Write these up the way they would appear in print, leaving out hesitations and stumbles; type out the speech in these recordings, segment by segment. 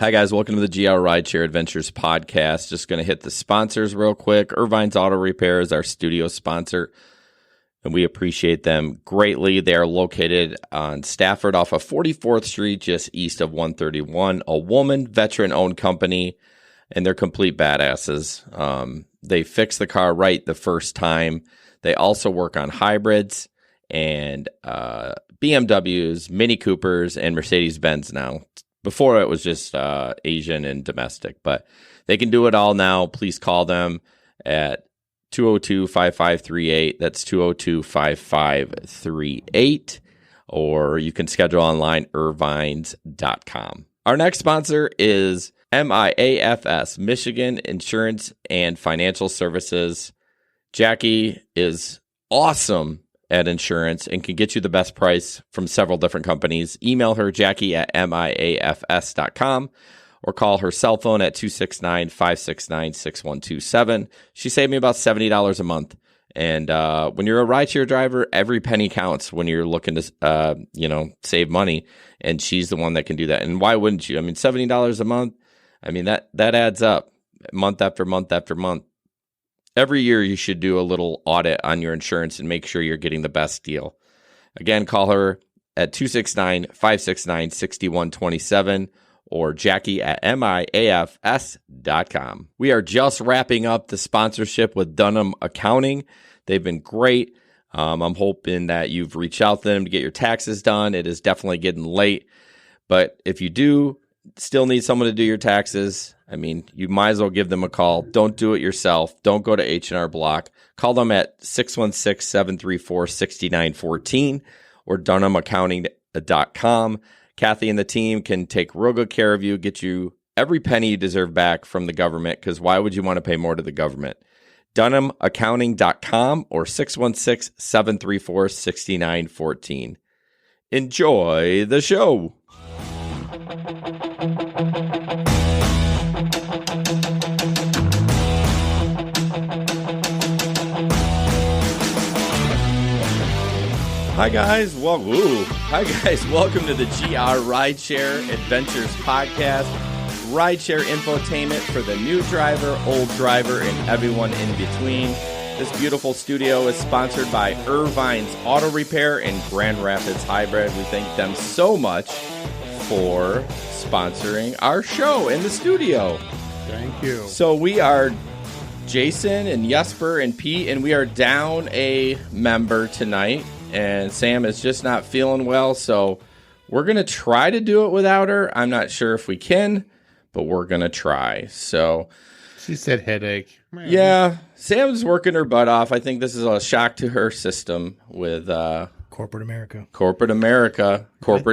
Hi, guys. Welcome to the GR Rideshare Adventures podcast. Just going to hit the sponsors real quick. Irvine's Auto Repair is our studio sponsor, and we appreciate them greatly. They are located on Stafford off of 44th Street, just east of 131. A woman, veteran-owned company, and they're complete badasses. They fix the car right the first time. They also work on hybrids and BMWs, Mini Coopers, and Mercedes-Benz now. Before it was just Asian and domestic, but they can do it all now. Please call them at 202-5538. That's 202-5538. Or you can schedule online, irvines.com. Our next sponsor is MIAFS, Michigan Insurance and Financial Services. Jackie is awesome at insurance and can get you the best price from several different companies. Email her, Jackie at miafs.com, or call her cell phone at 269-569-6127. She saved me about $70 a month. And when you're a rideshare driver, every penny counts when you're looking to, save money. And she's the one that can do that. And why wouldn't you? I mean, $70 a month, I mean, that adds up month after month after month. Every year, you should do a little audit on your insurance and make sure you're getting the best deal. Again, call her at 269-569-6127 or Jackie at miafs.com. We are just wrapping up the sponsorship with Dunham Accounting. They've been great. I'm hoping that you've reached out to them to get your taxes done. It is definitely getting late. But if you do still need someone to do your taxes, I mean, you might as well give them a call. Don't do it yourself. Don't go to H&R Block. Call them at 616-734-6914 or DunhamAccounting.com. Kathy and the team can take real good care of you, get you every penny you deserve back from the government, because why would you want to pay more to the government? DunhamAccounting.com or 616-734-6914. Enjoy the show. Hi guys, welcome to the GR Rideshare Adventures podcast. Rideshare infotainment for the new driver, old driver, and everyone in between. This beautiful studio is sponsored by Irvine's Auto Repair and Grand Rapids Hybrid. We thank them so much for sponsoring our show in the studio. Thank you. So we are Jason and Jesper and Pete, and we are down a member tonight. And Sam is just not feeling well, so we're going to try to do it without her. I'm not sure if we can, but we're going to try. So she said headache. Man. Yeah, Sam's working her butt off. I think this is a shock to her system with corporate America. Corporate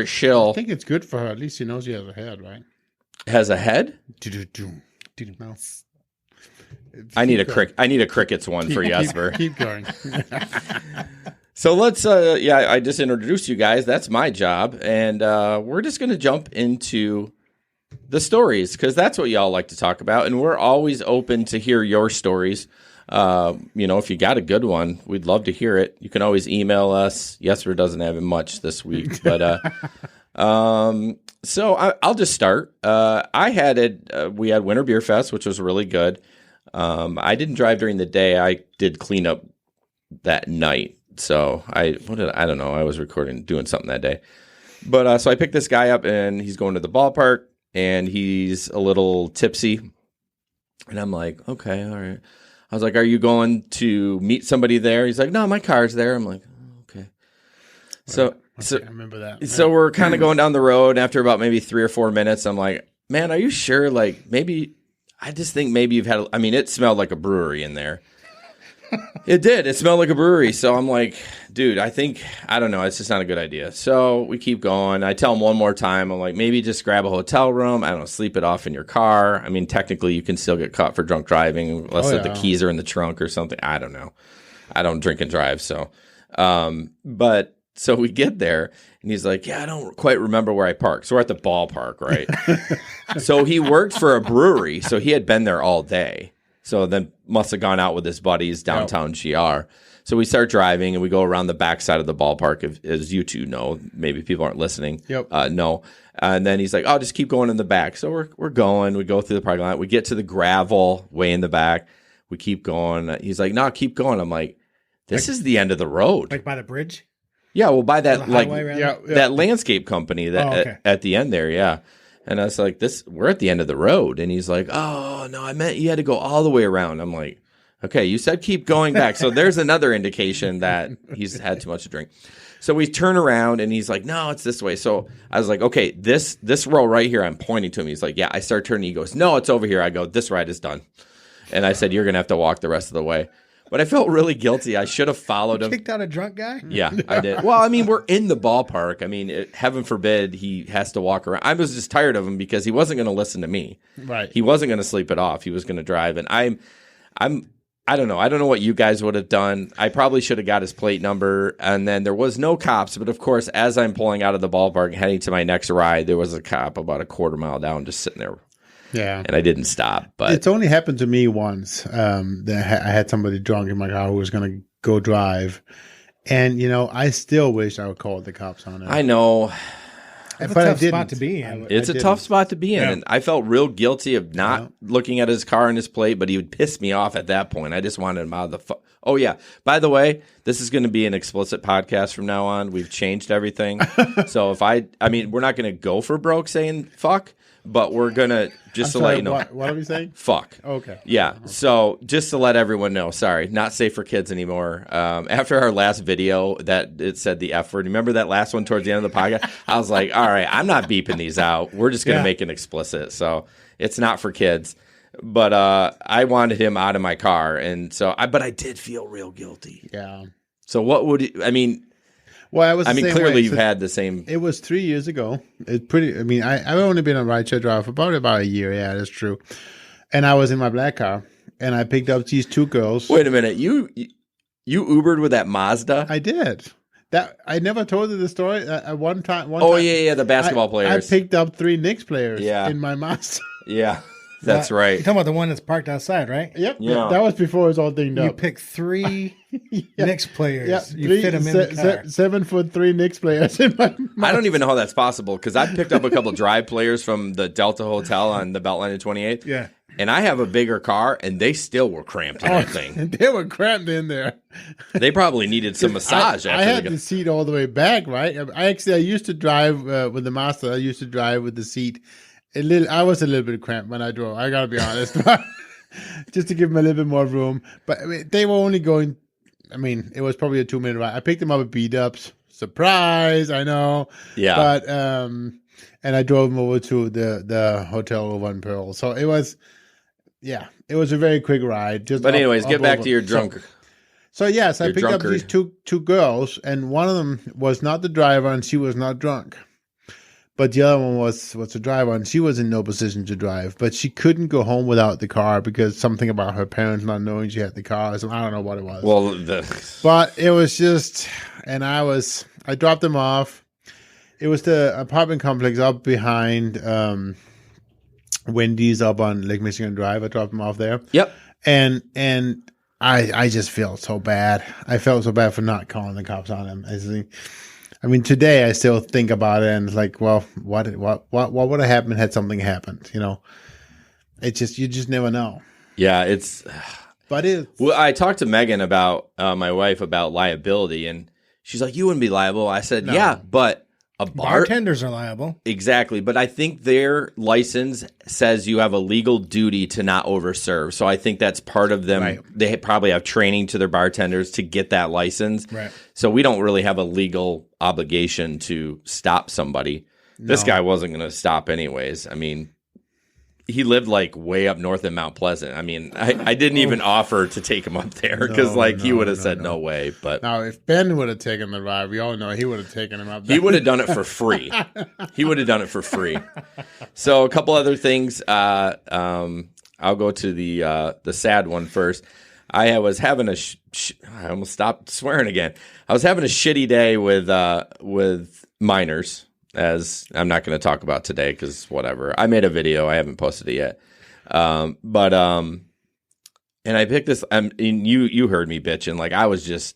shill. I think it's good for her. At least she knows she has a head, right? Has a head? I need a crickets one for Jesper. Keep going. So let's, I just introduced you guys. That's my job. And we're just going to jump into the stories because that's what y'all like to talk about. And we're always open to hear your stories. If you got a good one, we'd love to hear it. You can always email us. Jesper doesn't have much this week, but so I'll just start. We had Winter Beer Fest, which was really good. I didn't drive during the day. I did clean up that night. So I don't know. I was doing something that day. But so I picked this guy up and he's going to the ballpark and he's a little tipsy. And I'm like, okay, all right. I was like, are you going to meet somebody there? He's like, no, my car's there. I'm like, oh, okay. So I remember that. So we're kind of going down the road. And after about maybe 3 or 4 minutes, I'm like, man, are you sure? Like maybe, I just think maybe you've had, it smelled like a brewery in there. It did. It smelled like a brewery. So I'm like, dude, I don't know. It's just not a good idea. So we keep going. I tell him one more time. I'm like, maybe just grab a hotel room. I don't know, sleep it off in your car. Technically you can still get caught for drunk driving unless the keys are in the trunk or something. I don't know. I don't drink and drive. So, but so we get there and he's like, yeah, I don't quite remember where I parked. So we're at the ballpark, right? So he worked for a brewery. So he had been there all day. So then must have gone out with his buddies downtown GR. So we start driving and we go around the backside of the ballpark, as you two know. Maybe people aren't listening. Yep. No. And then he's like, "Oh, just keep going in the back." So we're going. We go through the parking lot. We get to the gravel way in the back. We keep going. He's like, "No, keep going." I'm like, "This is the end of the road." Like by the bridge? Yeah, well, by that highway, rather? that landscape company that at the end there, yeah. And I was like, we're at the end of the road. And he's like, "Oh, no, I meant you had to go all the way around." I'm like, "Okay, you said keep going back." So there's another indication that he's had too much to drink. So we turn around and he's like, "No, it's this way." So I was like, "Okay, this row right here," I'm pointing to him. He's like, "Yeah." I start turning. He goes, "No, it's over here." I go, "This ride is done." And I said, "You're going to have to walk the rest of the way." But I felt really guilty. I should have followed him. Kicked out a drunk guy? Yeah, I did. Well, I mean, we're in the ballpark. I mean, heaven forbid he has to walk around. I was just tired of him because he wasn't going to listen to me. Right. He wasn't going to sleep it off. He was going to drive. And I don't know. I don't know what you guys would have done. I probably should have got his plate number. And then there was no cops. But, of course, as I'm pulling out of the ballpark heading to my next ride, there was a cop about a quarter mile down just sitting there. Yeah. And I didn't stop. But it's only happened to me once. That I had somebody drunk in my car who was going to go drive. And, I still wish I would call the cops on it. I know. That's But a I tough didn't. spot to be in. It's a tough spot to be in. Yeah. And I felt real guilty of not looking at his car and his plate, but he would piss me off at that point. I just wanted him out of the Oh, yeah. By the way, this is going to be an explicit podcast from now on. We've changed everything. So if I mean, we're not going to go for broke saying fuck, but we're going to just let you know. What are we saying? Fuck. Okay. Yeah. So just to let everyone know, sorry, not safe for kids anymore. After our last video that it said the F word, remember that last one towards the end of the podcast? I was like, all right, I'm not beeping these out. We're just going to make it explicit. So it's not for kids. But I wanted him out of my car. And so but I did feel real guilty. Yeah. So what would, Well, clearly you've had the same. It was 3 years ago. I've only been a rideshare driver for about a year. Yeah, that's true. And I was in my black car, and I picked up these two girls. Wait a minute. You Ubered with that Mazda? I did. That I never told you the story. One time. The basketball players. I picked up 3 Knicks players Yeah. in my Mazda. Yeah, that's right. You're talking about the one that's parked outside, right? Yep. Yeah. That was before it was all dinged You up. picked 3 Knicks players. Yeah, You fit them in the car. 7'3" Knicks players in my Mazda. I don't even know how that's possible because I picked up a couple drive players from the Delta Hotel on the Beltline of 28th. Yeah. And I have a bigger car, and they still were cramped in that thing. And they were cramped in there. They probably needed some massage I after had they the seat all the way back, right? I used to drive with the Mazda. I used to drive with the seat. I was a little bit cramped when I drove. I gotta be honest, just to give them a little bit more room. But they were only going. It was probably a 2-minute ride. I picked them up at B-Dubs. Surprise! I know. Yeah. But and I drove them over to the hotel over in Pearl. So it was. Yeah, it was a very quick ride. But anyways, get back to your drunk. So yes, I picked up drunkard. these two girls, and one of them was not the driver, and she was not drunk. But the other one was the driver, and she was in no position to drive. But she couldn't go home without the car because something about her parents not knowing she had the car. So I don't know what it was. Well, but it was just, and I dropped them off. It was the apartment complex up behind Wendy's up on Lake Michigan Drive. I dropped them off there. Yep. And I just felt so bad. I felt so bad for not calling the cops on him. Today I still think about it and it's like, well, what would have happened had something happened? It's just, you just never know. Yeah, it's. But Well, I talked to Megan about my wife about liability, and she's like, "You wouldn't be liable." I said, No. "Yeah, but Bartenders are liable. Exactly, but I think their license says you have a legal duty to not overserve. So I think that's part of them. Right. They probably have training to their bartenders to get that license. Right. So we don't really have a legal obligation to stop somebody. This guy wasn't going to stop anyways. He lived like way up north in Mount Pleasant. I didn't even offer to take him up there because he would have said no way. But now if Ben would have taken the ride, we all know he would have taken him up there. he would have done it for free. So a couple other things. I'll go to the sad one first. I was having I almost stopped swearing again. I was having a shitty day with minors, as I'm not going to talk about today because whatever. I made a video. I haven't posted it yet. But And I picked this. And you heard me bitching. Like I was just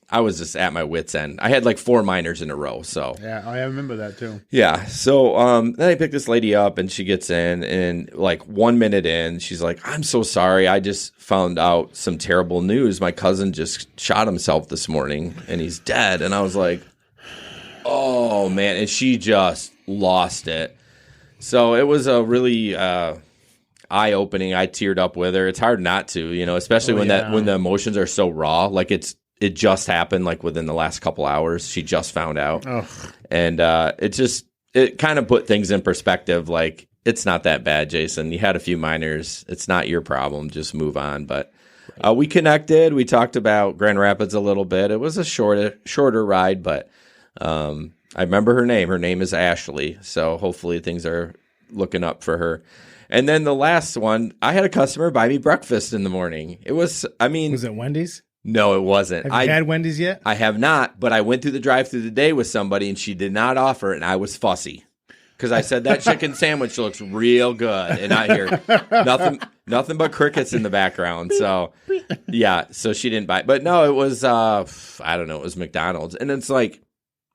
at my wit's end. I had like 4 minors in a row. So Yeah, I remember that too. yeah. So then I picked this lady up, and she gets in, and like 1 minute in, she's like, "I'm so sorry. I just found out some terrible news. My cousin just shot himself this morning, and he's dead." And I was like, "Oh man!" And she just lost it. So it was a really eye-opening. I teared up with her. It's hard not to, especially when the emotions are so raw. Like it just happened like within the last couple hours. She just found out. Ugh. And it kind of put things in perspective. Like it's not that bad, Jason. You had a few minors. It's not your problem. Just move on. But we connected. We talked about Grand Rapids a little bit. It was a shorter ride, but I remember her name. Her name is Ashley. So hopefully things are looking up for her. And then the last one, I had a customer buy me breakfast in the morning. Was it Wendy's? No, it wasn't. Have you had Wendy's yet? I have not, but I went through the drive-thru today with somebody, and she did not offer it, and I was fussy. Because I said, that chicken sandwich looks real good, and I hear nothing but crickets in the background. So, yeah, so she didn't buy it. But no, it was, I don't know, it was McDonald's. And it's like,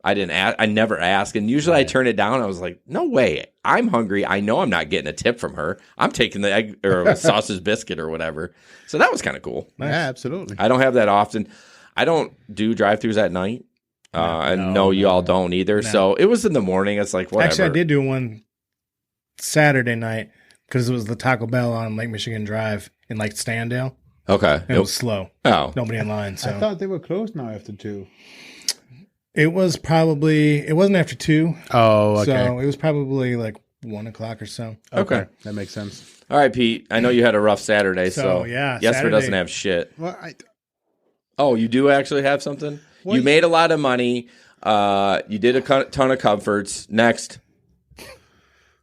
I didn't ask. I never ask. And usually I turn it down. I was like, no way. I'm hungry. I know I'm not getting a tip from her. I'm taking the egg or sausage biscuit or whatever. So that was kind of cool. Nice. Yeah, absolutely. I don't have that often. I don't do drive-thrus at night. No, you all don't either. No. So it was in the morning. It's like, whatever. Actually, I did do one Saturday night because it was the Taco Bell on Lake Michigan Drive in like Standale. Okay. It was slow. Oh. Nobody in line. So I thought they were closed now after 2. It wasn't after 2. Oh, okay. So it was probably like 1 o'clock or so. Okay. That makes sense. All right, Pete. I know you had a rough Saturday. So yeah. Jesper Saturday. doesn't have shit. Well, Oh, you do actually have something? Well, you made a lot of money. You did a ton of comforts. Next.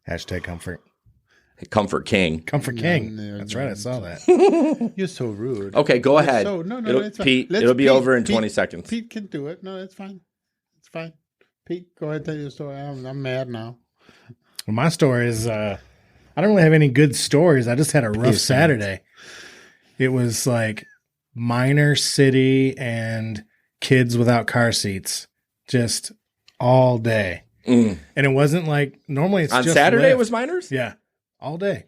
Hashtag comfort. Comfort King. Comfort King. That's right. I saw that. You're so rude. Okay, go ahead. Pete, it'll be over in 20 seconds. Pete can do it. No, it's fine. It's fine. Pete, go ahead and tell your story. I'm mad now. Well, my story is I don't really have any good stories. I just had a rough Saturday. It was like minor city and kids without car seats just all day. And it wasn't like normally it's on just Saturday Lyft. It was minors? Yeah. All day.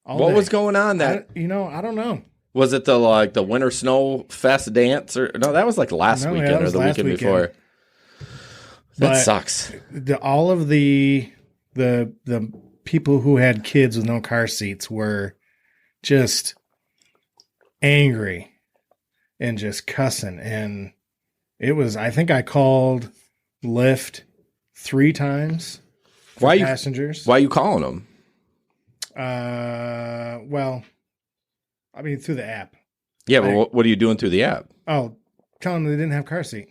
What was going on I don't know. Was it the Winter Snow Fest dance or no, that was like last weekend or the weekend before. That sucks. All of the people who had kids with no car seats were just angry and just cussing. And it was, I think I called Lyft 3 times for passengers. Why are you calling them? Well, I mean, through the app. Yeah, but what are you doing through the app? Oh, telling them they didn't have car seat.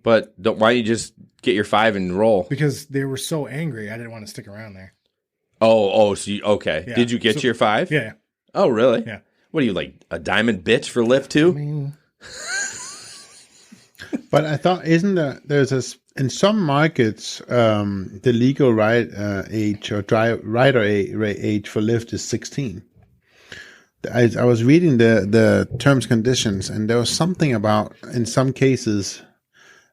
But why don't you just get your 5 and roll? Because they were so angry, I didn't want to stick around there. So okay. Yeah. Did you get your 5? Yeah. Oh, really? Yeah. What are you, like a diamond bitch for Lyft too? I mean, but I thought, there's in some markets, the legal age or rider age for Lyft is 16. I was reading the terms and conditions, and there was something about, in some cases,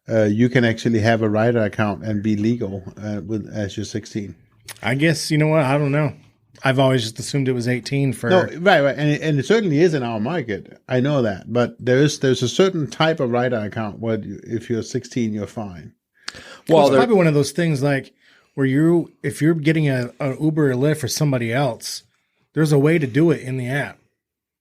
you can actually have a rider account and be legal as you're 16. I guess, you know what? I don't know. I've always just assumed it was 18 for... No, right. And it certainly is in our market. I know that. But there's a certain type of rider account where if you're 16, you're fine. Well, it's probably one of those things like where if you're getting an Uber or Lyft for somebody else, there's a way to do it in the app.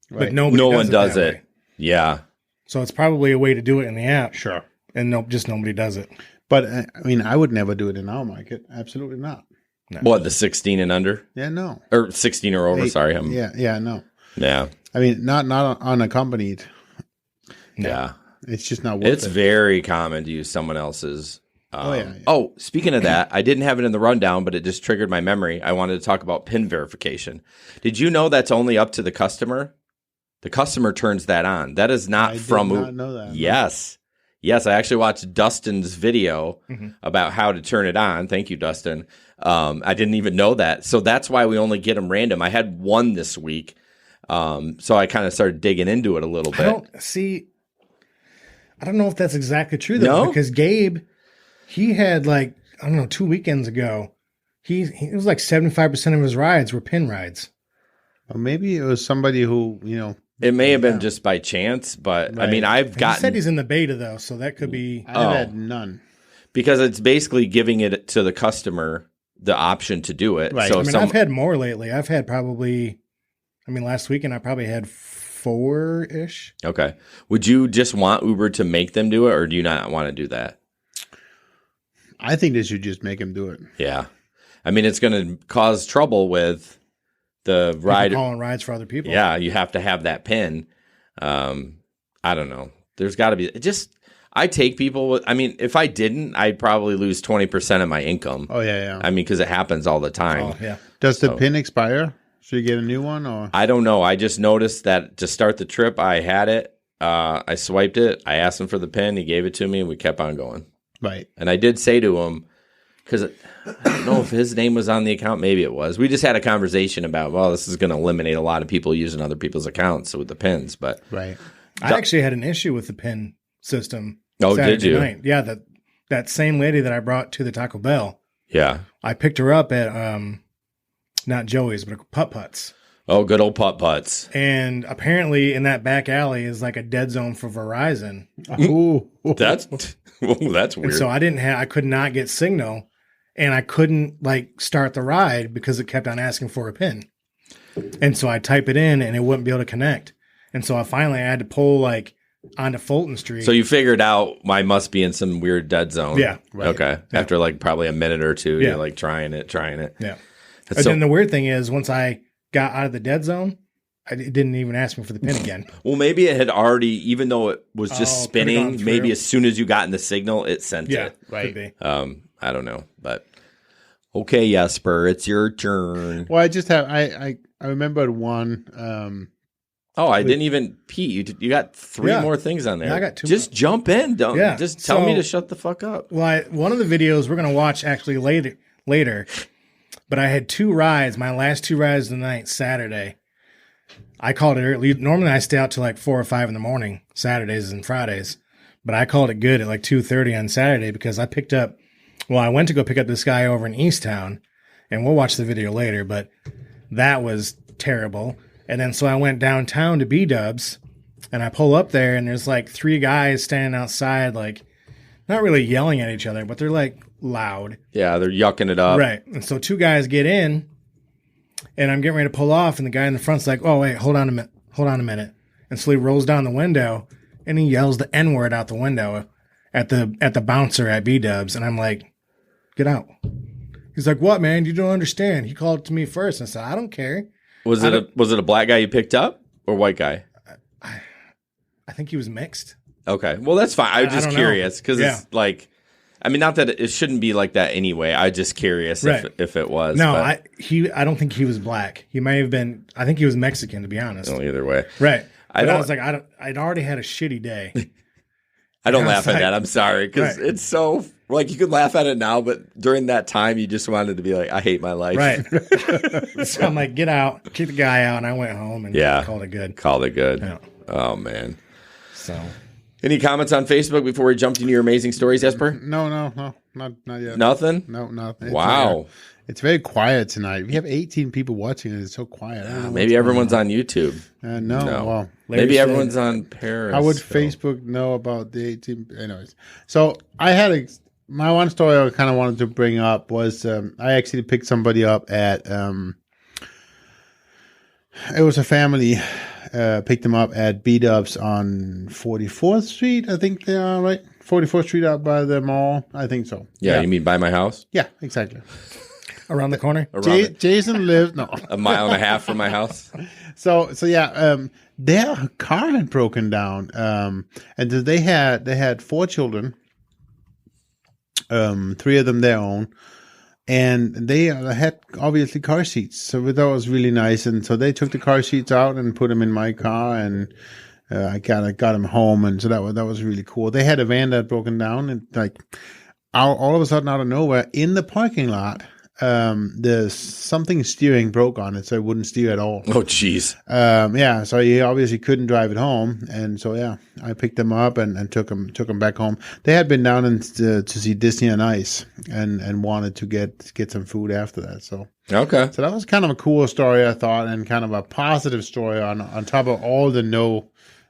Right. But no one does it. Way. Yeah. So it's probably a way to do it in the app. Sure. And nobody does it. But, I mean, I would never do it in our market. Absolutely not. No. What, the 16 and under? Yeah, no. Or 16 or over, sorry. Yeah, no. Yeah. I mean, not unaccompanied. No. Yeah. It's just not worth it. It's very common to use someone else's. Yeah. Oh, speaking of that, I didn't have it in the rundown, but it just triggered my memory. I wanted to talk about PIN verification. Did you know that's only up to the customer? The customer turns that on. That is not from Uber. I did not know that. Yes. Yes, I actually watched Dustin's video about how to turn it on. Thank you, Dustin. I didn't even know that. So that's why we only get them random. I had one this week. So I kind of started digging into it a little bit. I don't know if that's exactly true though, No? because Gabe, he had like, I don't know, 2 weekends ago, he was like 75% of his rides were pin rides. Or maybe it was somebody who, It may have been just by chance, but I mean, Right. He said he's in the beta though, so that could be. I've had none. because it's basically giving it to the customer the option to do it. Right. So I mean, I've had more lately. I've had probably, last weekend I probably had 4-ish. okay. Would you just want Uber to make them do it, or do you not want to do that? I think they should just make him do it. Yeah. I mean, it's going to cause trouble with the ride. Calling rides for other people. Yeah, you have to have that pin. I don't know. There's got to be I take people with, I mean, if I didn't, I'd probably lose 20% of my income. Oh, yeah. I mean, because it happens all the time. Oh, yeah. Does the pin expire? Should you get a new one? Or I don't know. I just noticed that to start the trip, I had it. I swiped it. I asked him for the pin. He gave it to me, and we kept on going. Right. And I did say to him, because I don't know if his name was on the account. Maybe it was. We just had a conversation about, well, this is going to eliminate a lot of people using other people's accounts with the pins. But Right. I actually had an issue with the pin system. Oh, Saturday did you? night. Yeah, that same lady that I brought to the Taco Bell, yeah. I picked her up at not Joey's, but Putt Putts. Oh, good old putt putts. And apparently in that back alley is like a dead zone for Verizon. Ooh. That's that's And weird. so I could not get signal, and I couldn't like start the ride because it kept on asking for a pin. And so I type it in and it wouldn't be able to connect. And so I had to pull like onto Fulton Street. So you figured out I must be in some weird dead zone. Yeah. Right. Okay. Yeah. After like probably a minute or two, Yeah. you're like trying it. Yeah. That's And so- then the weird thing is once I got out of the dead zone, it didn't even ask me for the pin again. well, maybe it had already, even though it was just Oh, could've gone spinning, through. maybe as soon as you got in the signal, it sent Yeah. it. Right. Could be. I don't know. But okay, Jesper, it's your turn. Well, I just have, I remembered one. Oh, I didn't even Pete. You got 3 Yeah. more things on there. Yeah, I got 2 Just jump in. Don't Yeah. just tell me So- to shut the fuck up. Well, one of the videos we're going to watch actually later, but I had 2 rides, my last 2 rides of the night, Saturday. I called it early. Normally I stay out till like 4 or 5 in the morning, Saturdays and Fridays, but I called it good at like 2:30 on Saturday because I went to go pick up this guy over in Easttown, and we'll watch the video later, but that was terrible. And then so I went downtown to B-Dubs, and I pull up there, and there's like 3 guys standing outside, like not really yelling at each other, but they're like loud. Yeah, they're yucking it up. Right. And so 2 guys get in, and I'm getting ready to pull off, and the guy in the front's like, "Oh, wait, hold on a minute." And so he rolls down the window, and he yells the N-word out the window at the bouncer at B-Dubs, and I'm like, "Get out." He's like, "What, man? You don't understand." He called it to me first, and I said, "I don't care." Was it a black guy you picked up or white guy? I think he was mixed. Okay. Well, that's fine. I was I just don't know. curious because Yeah. it's like, I mean, not that it shouldn't be like that anyway. I was just curious Right. if it was. No, but, I don't think he was black. He may have been. I think he was Mexican, to be honest. well, either way. Right. But I don't- was like, I'd already had a shitty day. I don't Yeah, laugh it's at like- that. I'm sorry because Right. it's so like you could laugh at it now, but during that time, you just wanted to be like, I hate my life. Right. So I'm like, get out, kick the guy out, and I went home and Yeah. called it good. Called it good. Yeah. Oh man. So Any comments on Facebook before we jumped into your amazing stories, Jesper? No, not yet. Nothing. No, nothing. Wow. It's very quiet tonight. We have 18 people watching it. It's so quiet. I don't know Maybe what's everyone's on YouTube. going on. No. No. Well, Maybe said- everyone's on Paris. how would Facebook know about the 18? Anyways, so I had my one story I kind of wanted to bring up was I actually picked somebody up at it was a family picked them up at B-Dubs on 44th Street. I think they are right. 44th Street out by the mall. I think so. Yeah, you mean by my house? Yeah, exactly. around the corner. Around Jason lives no. a mile and a half from my house. So yeah, their car had broken down, and they had 4 children, 3 of them their own, and they had obviously car seats. So that was really nice, and so they took the car seats out and put them in my car, and I got them home, and so that was really cool. They had a van that had broken down, and like all of a sudden out of nowhere in the parking lot. the something steering broke on it, so it wouldn't steer at all. Oh, jeez. Yeah, so he obviously couldn't drive it home, and so yeah, I picked him up and took him back home. They had been down to see Disney on Ice and wanted to get some food after that. So Okay. so that was kind of a cool story, I thought, and kind of a positive story on top of all the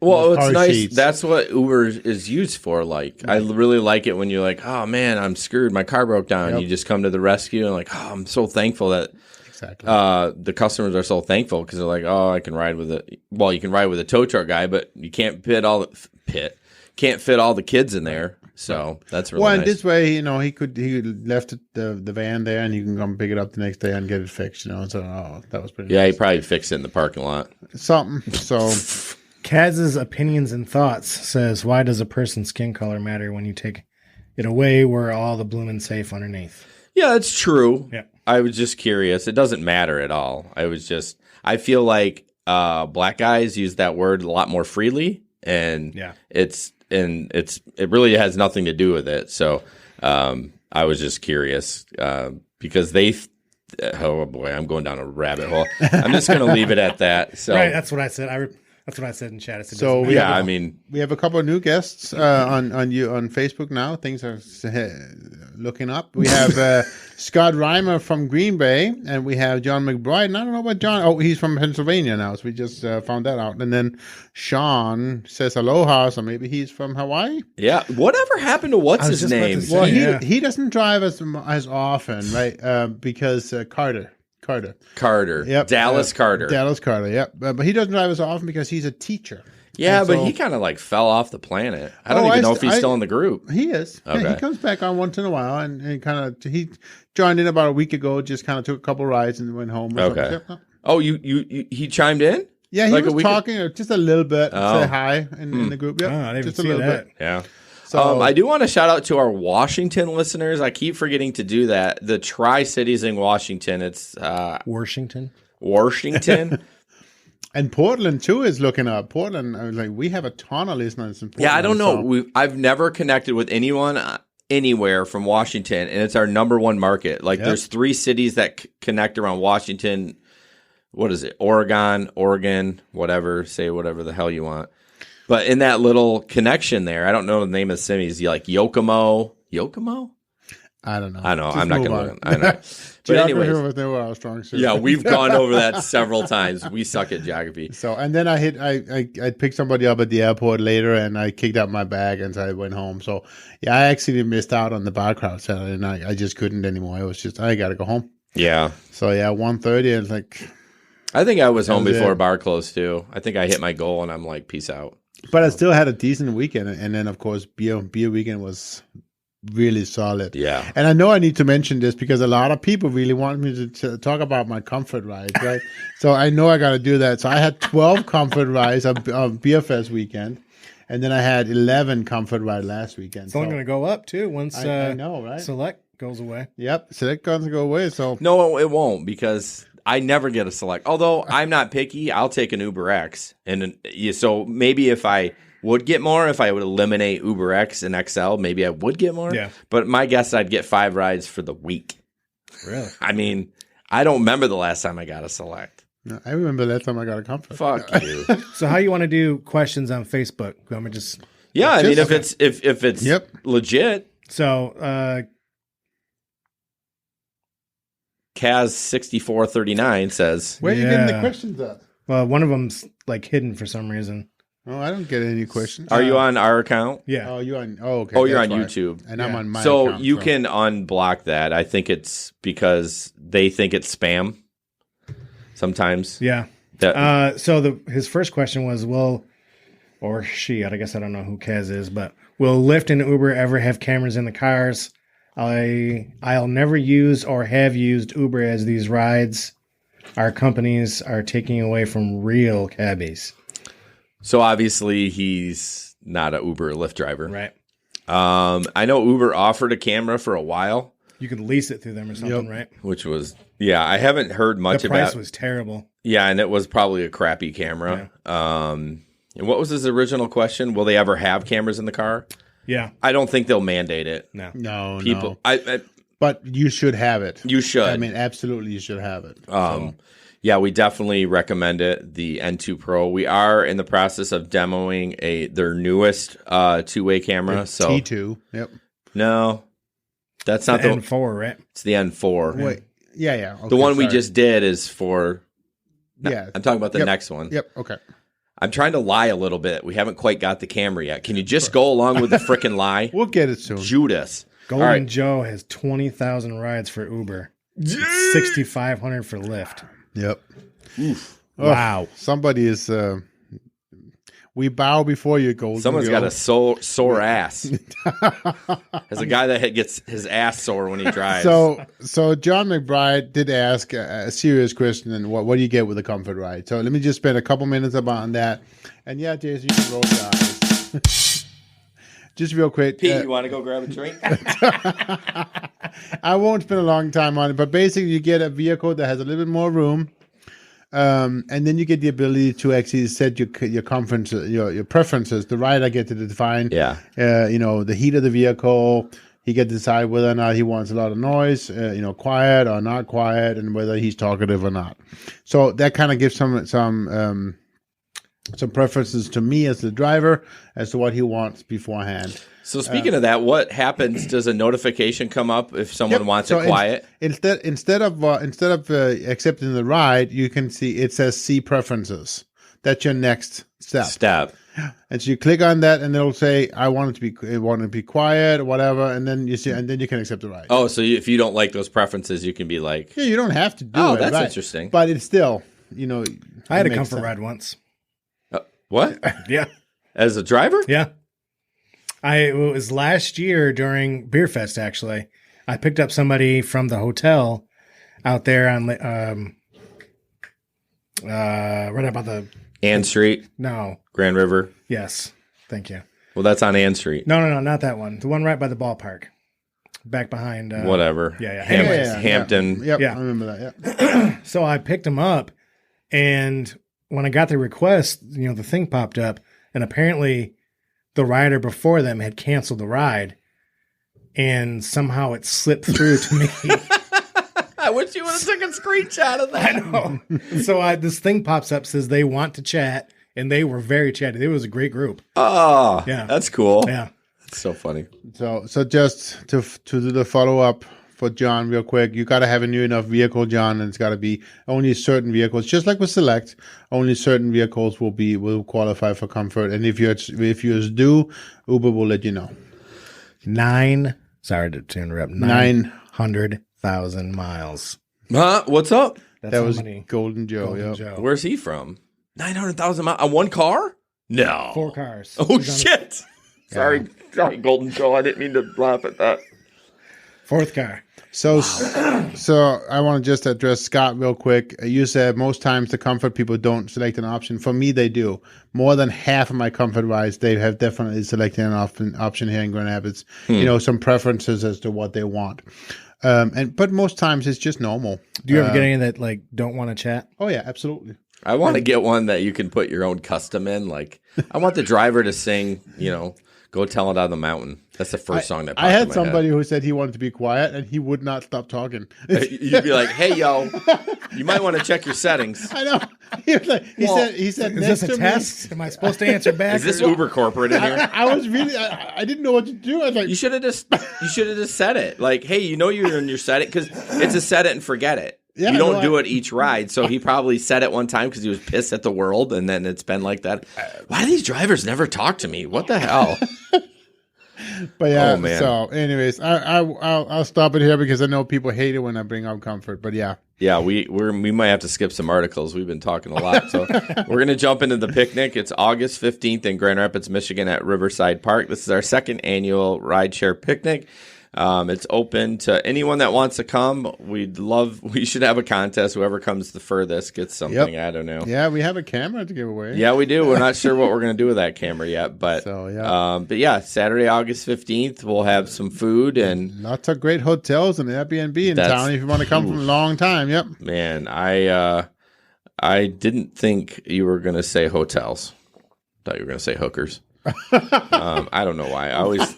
Well, it's car nice. seats. That's what Uber is used for. Like, I really like it when you're like, oh, man, I'm screwed. My car broke down. Yep. You just come to the rescue and like, oh, I'm so thankful that Exactly. the customers are so thankful because they're like, oh, I can ride with it. Well, you can ride with a tow truck guy, but you can't fit all the kids in there. So that's really Well, nice. and this way, he left the van there, and you can come pick it up the next day and get it fixed. So that was pretty. Yeah, nice. he probably fixed it in the parking lot. Something. So Kaz's opinions and thoughts says, why does a person's skin color matter when you take it away where all the bloomin' safe underneath? Yeah, that's true. Yeah. I was just curious. It doesn't matter at all. I feel like black guys use that word a lot more freely, and Yeah. it really has nothing to do with it. So I was just curious because oh boy, I'm going down a rabbit hole. I'm just going to leave it at that. So Right, that's what I said. That's what I said in chat. I said, So doesn't we matter. yeah, have I mean, we have a couple of new guests on Facebook now. Things are looking up. We have Scott Reimer from Green Bay, and we have John McBride. And I don't know about John. Oh, he's from Pennsylvania now, so we just found that out. And then Sean says aloha, so maybe he's from Hawaii. yeah. Whatever happened to what's I was his just about name? to say- Well, Yeah. he doesn't drive as often, right? Because Carter. Carter. Yep. Dallas Carter. Dallas Carter, yep. But he doesn't drive as often because he's a teacher. Yeah, And but so- he kind of like fell off the planet. I don't Oh, even I know st- if he's I- still in the group. He is. Yeah, Okay. he comes back on once in a while, and he joined in about a week ago. Just kind of took a couple rides and went home. Or Okay. something. Yep. Oh, he chimed in? Yeah, he Like a was week- talking just a little bit. Oh. Say hi in the group. Yeah, Oh, I didn't just even a see little that. bit. Yeah. So I do want to shout out to our Washington listeners. I keep forgetting to do that. The Tri-Cities in Washington. It's Washington. Washington. and Portland too is looking up. Portland, I was like, we have a ton of listeners in Portland. Yeah, I don't know. so- I've never connected with anyone anywhere from Washington, and it's our number one market. Like, Yep. there's 3 cities that connect around Washington. What is it? Oregon, whatever. Say whatever the hell you want. But in that little connection there, I don't know the name of the cities. Like Yokomo. I don't know. I know. Just I'm not move going to on. look. I know. But Geography anyways, was never our strong suit. yeah, we've gone over that several times. We suck at geography. So, and then I picked somebody up at the airport later, and I kicked out my bag, and so I went home. So, yeah, I actually missed out on the bar crowd Saturday night. I just couldn't anymore. It was just, I got to go home. Yeah. So, yeah, 1:30, and it's like, I think I was home That was before it. bar closed too. I think I hit my goal and I'm like, peace out. but I still had a decent weekend. And then, of course, beer weekend was really solid. Yeah. And I know I need to mention this because a lot of people really want me to talk about my comfort rides, right? So I know I got to do that. So I had 12 comfort rides on Beer Fest weekend. And then I had 11 comfort ride last weekend. It's only going to go up too once I know, right? Select goes away. Yep. So that guns go away. So No, it won't because I never get a select. Although I'm not picky, I'll take an Uber X. And so maybe if I would get more, if I would eliminate Uber X and XL, maybe I would get more. Yeah. But my guess, I'd get 5 rides for the week. Really? I mean, I don't remember the last time I got a select. no, I remember that time I got a comfort. Fuck you. So how you want to do questions on Facebook? You want me to just Yeah, I mean, Just- if it's Yep. legit, so Kaz6439 says, Where are you getting the Yeah. questions at? well, one of them's like hidden for some reason. Oh, I don't get any questions. "Are you on our account?" Yeah. Oh, you on? Oh, okay. Oh, you're that's on why. YouTube. And I'm Yeah. on my So account, you can unblock that. I think it's because they think it's spam. Sometimes Yeah. that So his first question was, or she, I guess I don't know who Kaz is, but will Lyft and Uber ever have cameras in the cars? I'll never use or have used Uber as these rides our companies are taking away from real cabbies. so obviously he's not a Uber or Lyft driver. Right. I know Uber offered a camera for a while, You could lease it through them or something, right? which was I haven't heard much The price about. was terrible. Yeah, and it was probably a crappy camera. And what was his original question? Will they ever have cameras in the car? Yeah. I don't think they'll mandate it. No. No, People, no. But you should have it. You should. I mean, absolutely, you should have it. Yeah, we definitely recommend it. The N2 Pro. We are in the process of demoing their newest two-way camera. So T2. Yep. No, that's not the N4, right? It's the N4. Wait. Yeah. Okay, the one we just did is for. Yeah. I'm talking about the next one. Yep. Okay. I'm trying to lie a little bit. We haven't quite got the camera yet. Can you just go along with the frickin' lie? We'll get it soon. Judas. Golden Joe has 20,000 rides for Uber. 6,500 for Lyft. Yep. Oof. Wow. Somebody is. We bow before you, Golden. Someone's Joe. got a sore ass. As a guy that gets his ass sore when he drives. So John McBride did ask a serious question, and what do you get with a comfort ride? So let me just spend a couple minutes on that. And yeah, Jason, you can roll your eyes. Just real quick. Pete, you want to go grab a drink? I won't spend a long time on it, but basically you get a vehicle that has a little bit more room. And then you get the ability to actually set your preferences. The rider gets to define, the heat of the vehicle. He gets to decide whether or not he wants a lot of noise, quiet or not quiet, and whether he's talkative or not. So that kind of gives some preferences to me as the driver as to what he wants beforehand. So speaking of that, what happens? Does a notification come up if someone wants it quiet? Instead of accepting the ride, you can see it says see preferences. That's your next step. And so you click on that, and it'll say I want it to be quiet or whatever, and then you can accept the ride. Oh, so if you don't like those preferences, you can be like, yeah, you don't have to do it. Oh, that's right? interesting. But it's still, I had a comfort ride once. What? Yeah. As a driver? Yeah. It was last year during Beer Fest, actually. I picked up somebody from the hotel out there on right about the Ann Street? No. Grand River? Yes. Thank you. Well, that's on Ann Street. No, not that one. The one right by the ballpark. Back behind. Whatever. Yeah. Hampton. Yep, Yeah. I remember that. Yeah. So I picked him up, and when I got the request, the thing popped up, and apparently the rider before them had canceled the ride, and somehow it slipped through to me. I wish you would have took a screenshot of that. I know. So this thing pops up, says they want to chat, and they were very chatty. It was a great group. Oh, yeah, that's cool. Yeah, that's so funny. So just to do the follow up for John real quick, you got to have a new enough vehicle, John, and it's got to be only certain vehicles. Just like with Select, only certain vehicles will qualify for comfort. And if yours do, Uber will let you know. Sorry to interrupt. 900,000 miles. Huh? What's up? That's that how was many. Golden Joe. Golden Yep. Joe. Where's he from? 900,000 miles on one car? No. 4 cars. Oh, shit. Sorry, Golden Joe. I didn't mean to laugh at that. 4th car. So I want to just address Scott real quick. You said most times the comfort people don't select an option. For me, they do. More than half of my comfort rides, they have definitely selected an option here in Grand Rapids. Some preferences as to what they want. But most times it's just normal. Do you ever get any that don't want to chat? Oh yeah, absolutely. I want to get one that you can put your own custom in. Like, I want the driver to sing, Go Tell It on the Mountain. That's the first song that popped I had in my somebody who said he wanted to be quiet, and he would not stop talking. You'd be like, "Hey, yo, you might want to check your settings." I know. He said, Is next this a to test? Am I supposed to answer back? Is this Uber corporate in here? I was really, I didn't know what to do. I was like, You should have just said it. Like, hey, you're in your setting, because it's a set it and forget it. Yeah, you don't no, do it each ride. So he probably said it one time because he was pissed at the world, and then it's been like that. Why do these drivers never talk to me? What the hell? But yeah, Oh, man. So anyways, I'll stop it here because I know people hate it when I bring up comfort. But yeah, we might have to skip some articles. We've been talking a lot, so we're gonna jump into the picnic. It's August 15th in Grand Rapids, Michigan, at Riverside Park. This is our second annual Rideshare picnic. It's open to anyone that wants to come. We should have a contest. Whoever comes the furthest gets something. Yep. I don't know. Yeah, we have a camera to give away. Yeah, we do. We're not sure what we're going to do with that camera yet, but Saturday, August 15th, we'll have some food and lots of great hotels and Airbnb in town if you want to come from a long time. Yep. Man, I didn't think you were going to say hotels. Thought you were going to say hookers. I don't know why. I always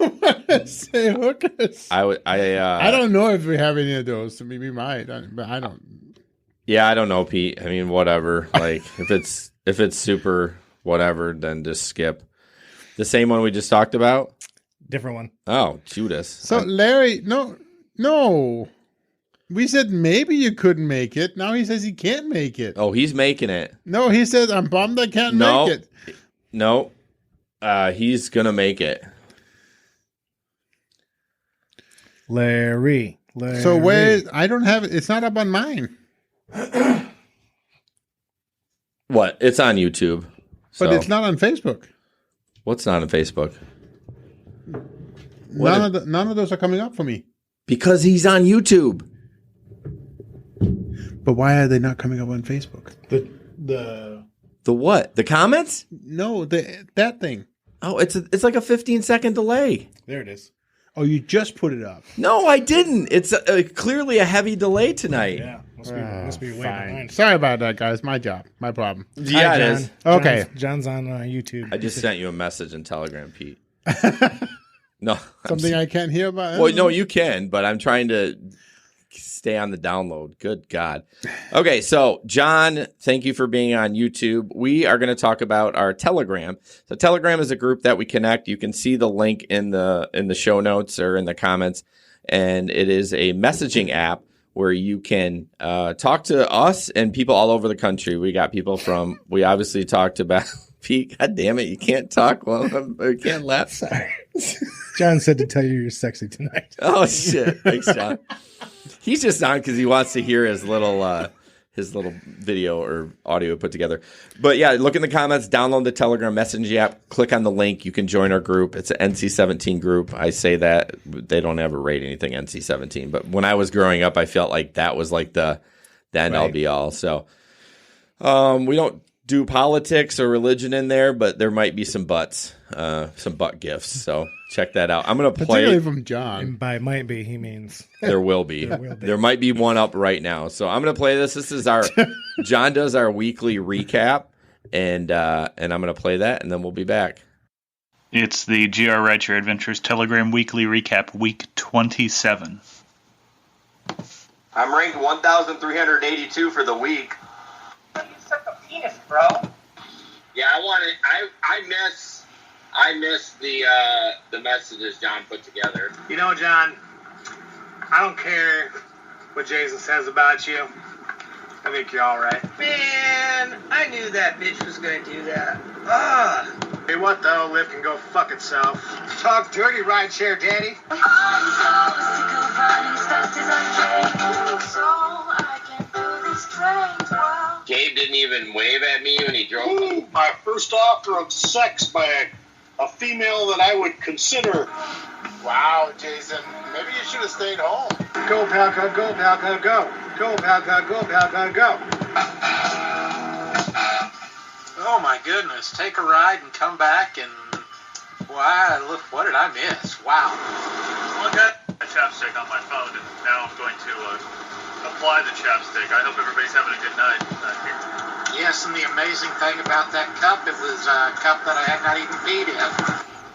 Say hookers. I don't know if we have any of those. So maybe we might, but I don't. Yeah, I don't know, Pete. I mean, whatever. Like, if it's super whatever, then just skip. The same one we just talked about? Different one. Oh, Judas. So, Larry, no. We said maybe you couldn't make it. Now he says he can't make it. Oh, he's making it. No, he says, I'm bummed I can't make it. No. He's going to make it. Larry. So I don't have it. It's not up on mine. What? It's on YouTube. But it's not on Facebook. What's not on Facebook? None of those are coming up for me. Because he's on YouTube. But why are they not coming up on Facebook? The what? The comments? No, that thing. Oh, it's like a 15-second delay. There it is. Oh, you just put it up. No, I didn't. It's clearly a heavy delay tonight. Yeah, must be way behind. Sorry about that, guys. My job, my problem. Yeah, Hi, it John. is. Okay. John's on YouTube. I just sent you a message in Telegram, Pete. No, Something I can't hear about. Well, no, you can, but I'm trying to stay on the download. Good God. Okay, so John, thank you for being on YouTube. We are going to talk about our Telegram. So Telegram is a group that we connect. You can see the link in the show notes or in the comments, and it is a messaging app where you can talk to us and people all over the country. We got people we obviously talked about Pete. God damn it, you can't talk well. You can't laugh. Sorry. John said to tell you you're sexy tonight. Oh shit! Thanks, John. He's just on because he wants to hear his little video or audio put together. But yeah, look in the comments, download the Telegram messaging app, click on the link. You can join our group. It's an NC-17 group. I say that they don't ever rate anything NC-17, but when I was growing up, I felt like that was like the end all be all. So we don't do politics or religion in there, but there might be some butt gifts. So check that out. I'm going to play. Particularly from John. And by might be, he means. There will be. There might be one up right now. So I'm going to play this. This is John does our weekly recap, and I'm going to play that, and then we'll be back. It's the GR Rideshare Adventures Telegram Weekly Recap, Week 27. I'm ranked 1,382 for the week. You suck a penis, bro. Yeah, I miss the messages John put together. You know, John, I don't care what Jason says about you. I think you're all right. Man, I knew that bitch was going to do that. Ugh. Hey, what the hell? Lyft can go fuck itself. Talk dirty, Rideshare Daddy. Gabe didn't even wave at me when he drove. Ooh, my first offer of sex by a female that I would consider. Wow, Jason. Maybe you should have stayed home. Go, Palco, go, Palco, go. Go, Palco, go, Palco, go. Oh my goodness, take a ride and come back and wow, look, what did I miss? Wow. Well, I got a chapstick on my phone and now I'm going to apply the chapstick. I hope everybody's having a good night here. Yes, and the amazing thing about that cup, it was a cup that I had not even peed in.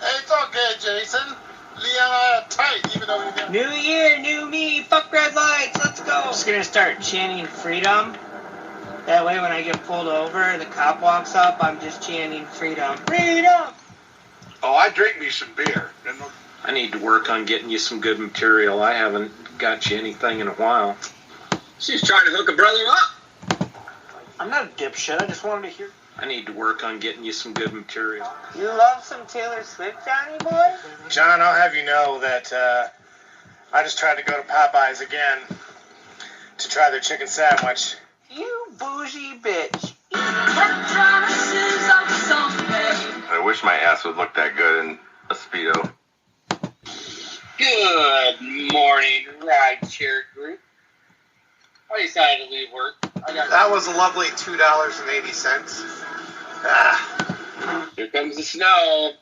Hey, it's okay, Jason. Leon and I are tight, even though we didn't. New year, new me, fuck red lights, let's go. I'm just going to start chanting freedom. That way when I get pulled over, the cop walks up, I'm just chanting freedom. Freedom! Oh, I drink me some beer. I need to work on getting you some good material. I haven't got you anything in a while. She's trying to hook a brother up. I'm not a dipshit, I just wanted to hear. I need to work on getting you some good material. You love some Taylor Swift, Johnny boy? John, I'll have you know that I just tried to go to Popeyes again to try their chicken sandwich. You bougie bitch. I wish my ass would look that good in a Speedo. Good morning, Rideshare Group. I decided to leave work. That was a lovely $2.80. Here comes the snow.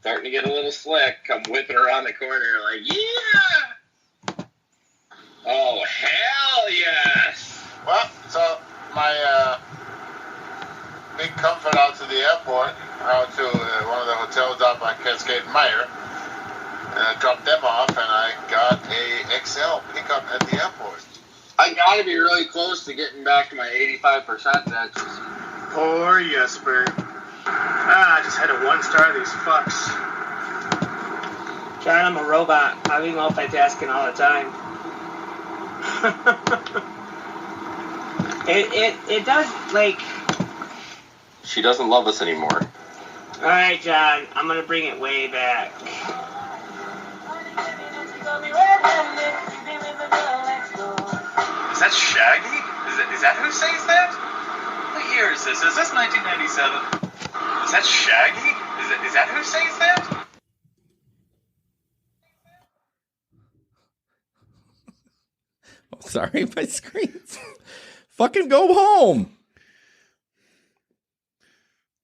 Starting to get a little slick. Come whipping around the corner like, yeah! Oh, hell yes! Well, so my big comfort out to the airport, out to one of the hotels out by Cascade Meyer. And I dropped them off, and I got a XL pickup at the airport. I gotta be really close to getting back to my 85% matches. Poor Jesper. I just had a 1 star these fucks. John, I'm a robot. I'll be multitasking all the time. it does, like... She doesn't love us anymore. Alright, John, I'm gonna bring it way back. Is that Shaggy? Is that who sings that? What year is this? Is this 1997? Is that Shaggy? Is that who sings that? Oh, sorry, my screen's... Fucking go home.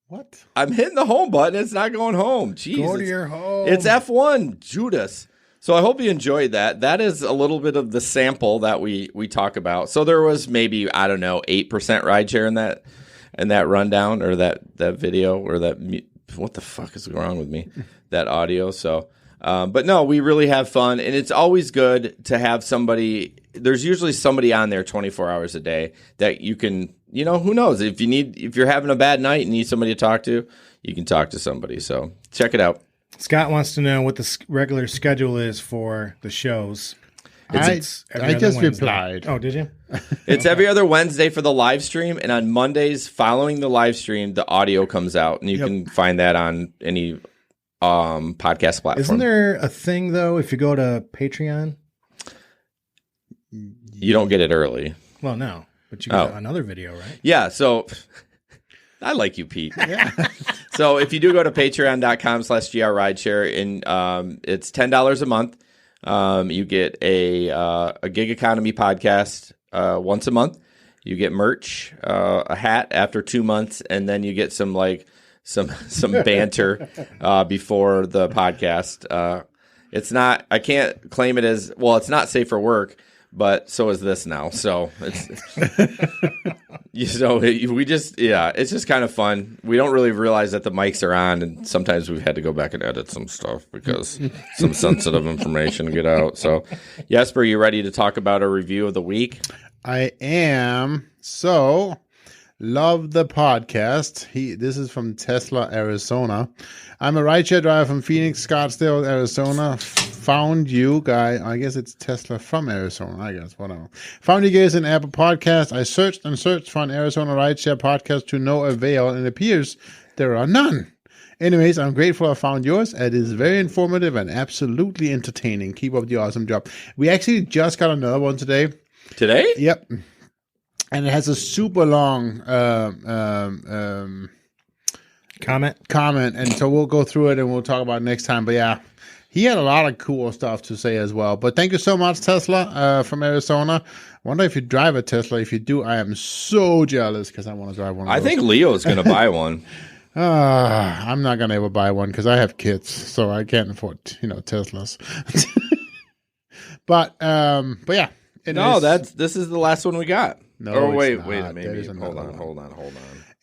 What? I'm hitting the home button. It's not going home. Jeez, Go to your home. It's F1, Judas. So I hope you enjoyed that. That is a little bit of the sample that we talk about. So there was maybe, I don't know, 8% rideshare in that rundown or that video or that, what the fuck is wrong with me? That audio. So, but no, we really have fun, and it's always good to have somebody. There's usually somebody on there 24 hours a day that you can, who knows? If you're having a bad night and need somebody to talk to, you can talk to somebody. So check it out. Scott wants to know what the regular schedule is for the shows. I just replied. Oh, did you? It's every other Wednesday for the live stream, and on Mondays following the live stream, the audio comes out, and you can find that on any podcast platform. Isn't there a thing, though, if you go to Patreon? You don't get it early. Well, no, but you get another video, right? Yeah, so I like you, Pete. Yeah. So if you do go to patreon.com/grrideshare, and it's $10 a month, you get a gig economy podcast once a month. You get merch, a hat after 2 months, and then you get some banter before the podcast. It's not. I can't claim it as well. It's not safe for work, but so is this now. So it's it's just kind of fun. We don't really realize that the mics are on, and sometimes we've had to go back and edit some stuff because some sensitive information to get out. So, Jesper, you ready to talk about a review of the week? I am. So, love the podcast. This is from Tesla, Arizona. I'm a rideshare driver from Phoenix, Scottsdale, Arizona. Found you guys. I guess it's Tesla from Arizona. I guess, whatever. Found you guys in Apple Podcast. I searched and searched for an Arizona rideshare podcast to no avail, and it appears there are none. Anyways, I'm grateful I found yours. It is very informative and absolutely entertaining. Keep up the awesome job. We actually just got another one today. Today? Yep. And it has a super long comment, and so we'll go through it and we'll talk about it next time. But yeah, he had a lot of cool stuff to say as well. But thank you so much, Tesla, from Arizona. Wonder if you drive a Tesla. If you do, I am so jealous because I want to drive one of those. I think Leo's going to buy one. I'm not going to ever buy one because I have kids, so I can't afford, Teslas. But yeah. No, this is the last one we got. No, or wait not. a minute. Hold on.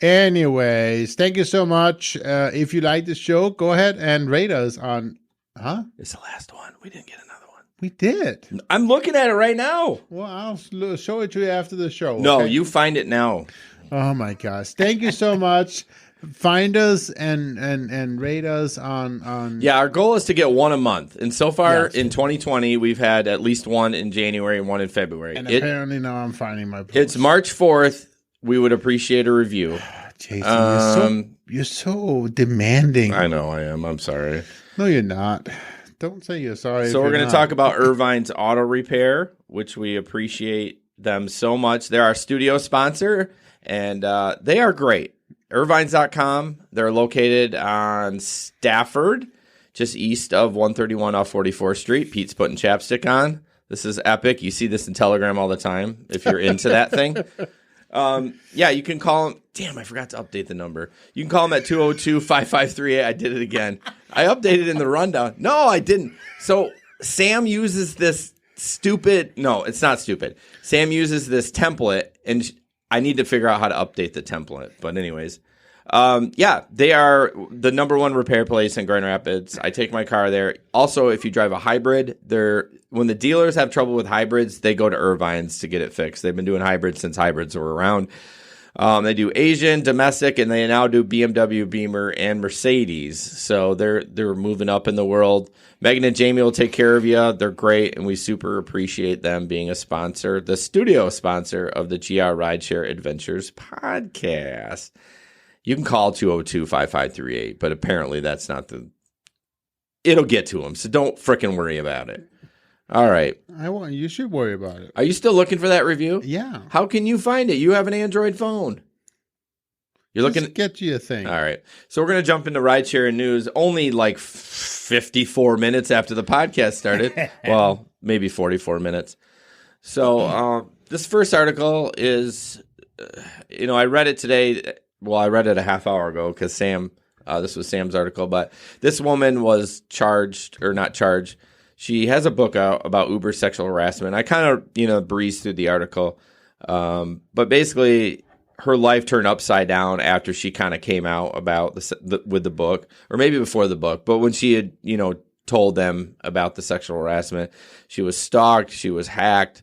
Anyways, thank you so much. If you like this show, go ahead and rate us on. Huh? It's the last one. We didn't get another one. We did. I'm looking at it right now. Well, I'll show it to you after the show. No, okay? you find it now. Oh my gosh! Thank you so much. Find us and rate us on. Yeah, our goal is to get one a month, and so far in 2020, we've had at least one in January and one in February. And apparently now I'm finding my place. It's March 4th. We would appreciate a review. Jason, you're so demanding. I know I am. I'm sorry. No, you're not. Don't say you're sorry. So we're going to talk about Irvine's Auto Repair, which we appreciate them so much. They're our studio sponsor, and they are great. Irvines.com. They're located on Stafford, just east of 131 off 44th Street. Pete's putting chapstick on. This is epic. You see this in Telegram all the time if you're into that thing. Yeah, you can call them. Damn, I forgot to update the number. You can call them at 202-5538. I did it again. I updated in the rundown. No, I didn't. So Sam uses this stupid. No, it's not stupid. Sam uses this template, and I need to figure out how to update the template. But anyways, They are the number one repair place in Grand Rapids. I take my car there. Also, if you drive a hybrid, when the dealers have trouble with hybrids, they go to Irvine's to get it fixed. They've been doing hybrids since hybrids were around. They do Asian, domestic, and they now do BMW, Beamer, and Mercedes. So they're moving up in the world. Megan and Jamie will take care of you. They're great, and we super appreciate them being a sponsor, the studio sponsor of the GR Rideshare Adventures podcast. You can call 202-5538, but apparently that's not it'll get to them, so don't frickin' worry about it. All right. You should worry about it. Are you still looking for that review? Yeah. How can you find it? You have an Android phone. You're looking. Get you a thing. All right. So we're going to jump into rideshare and news only like 54 minutes after the podcast started. Well, maybe 44 minutes. So this first article is, I read it today. Well, I read it a half hour ago because this was Sam's article. But this woman was charged, or not charged. She has a book out about Uber sexual harassment. I kind of, breezed through the article. But basically, her life turned upside down after she kind of came out about with the book, or maybe before the book. But when she had, told them about the sexual harassment, she was stalked, she was hacked,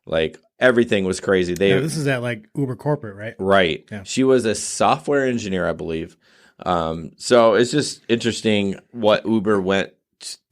like everything was crazy. This is at like Uber corporate, right? Right. Yeah. She was a software engineer, I believe. So it's just interesting what Uber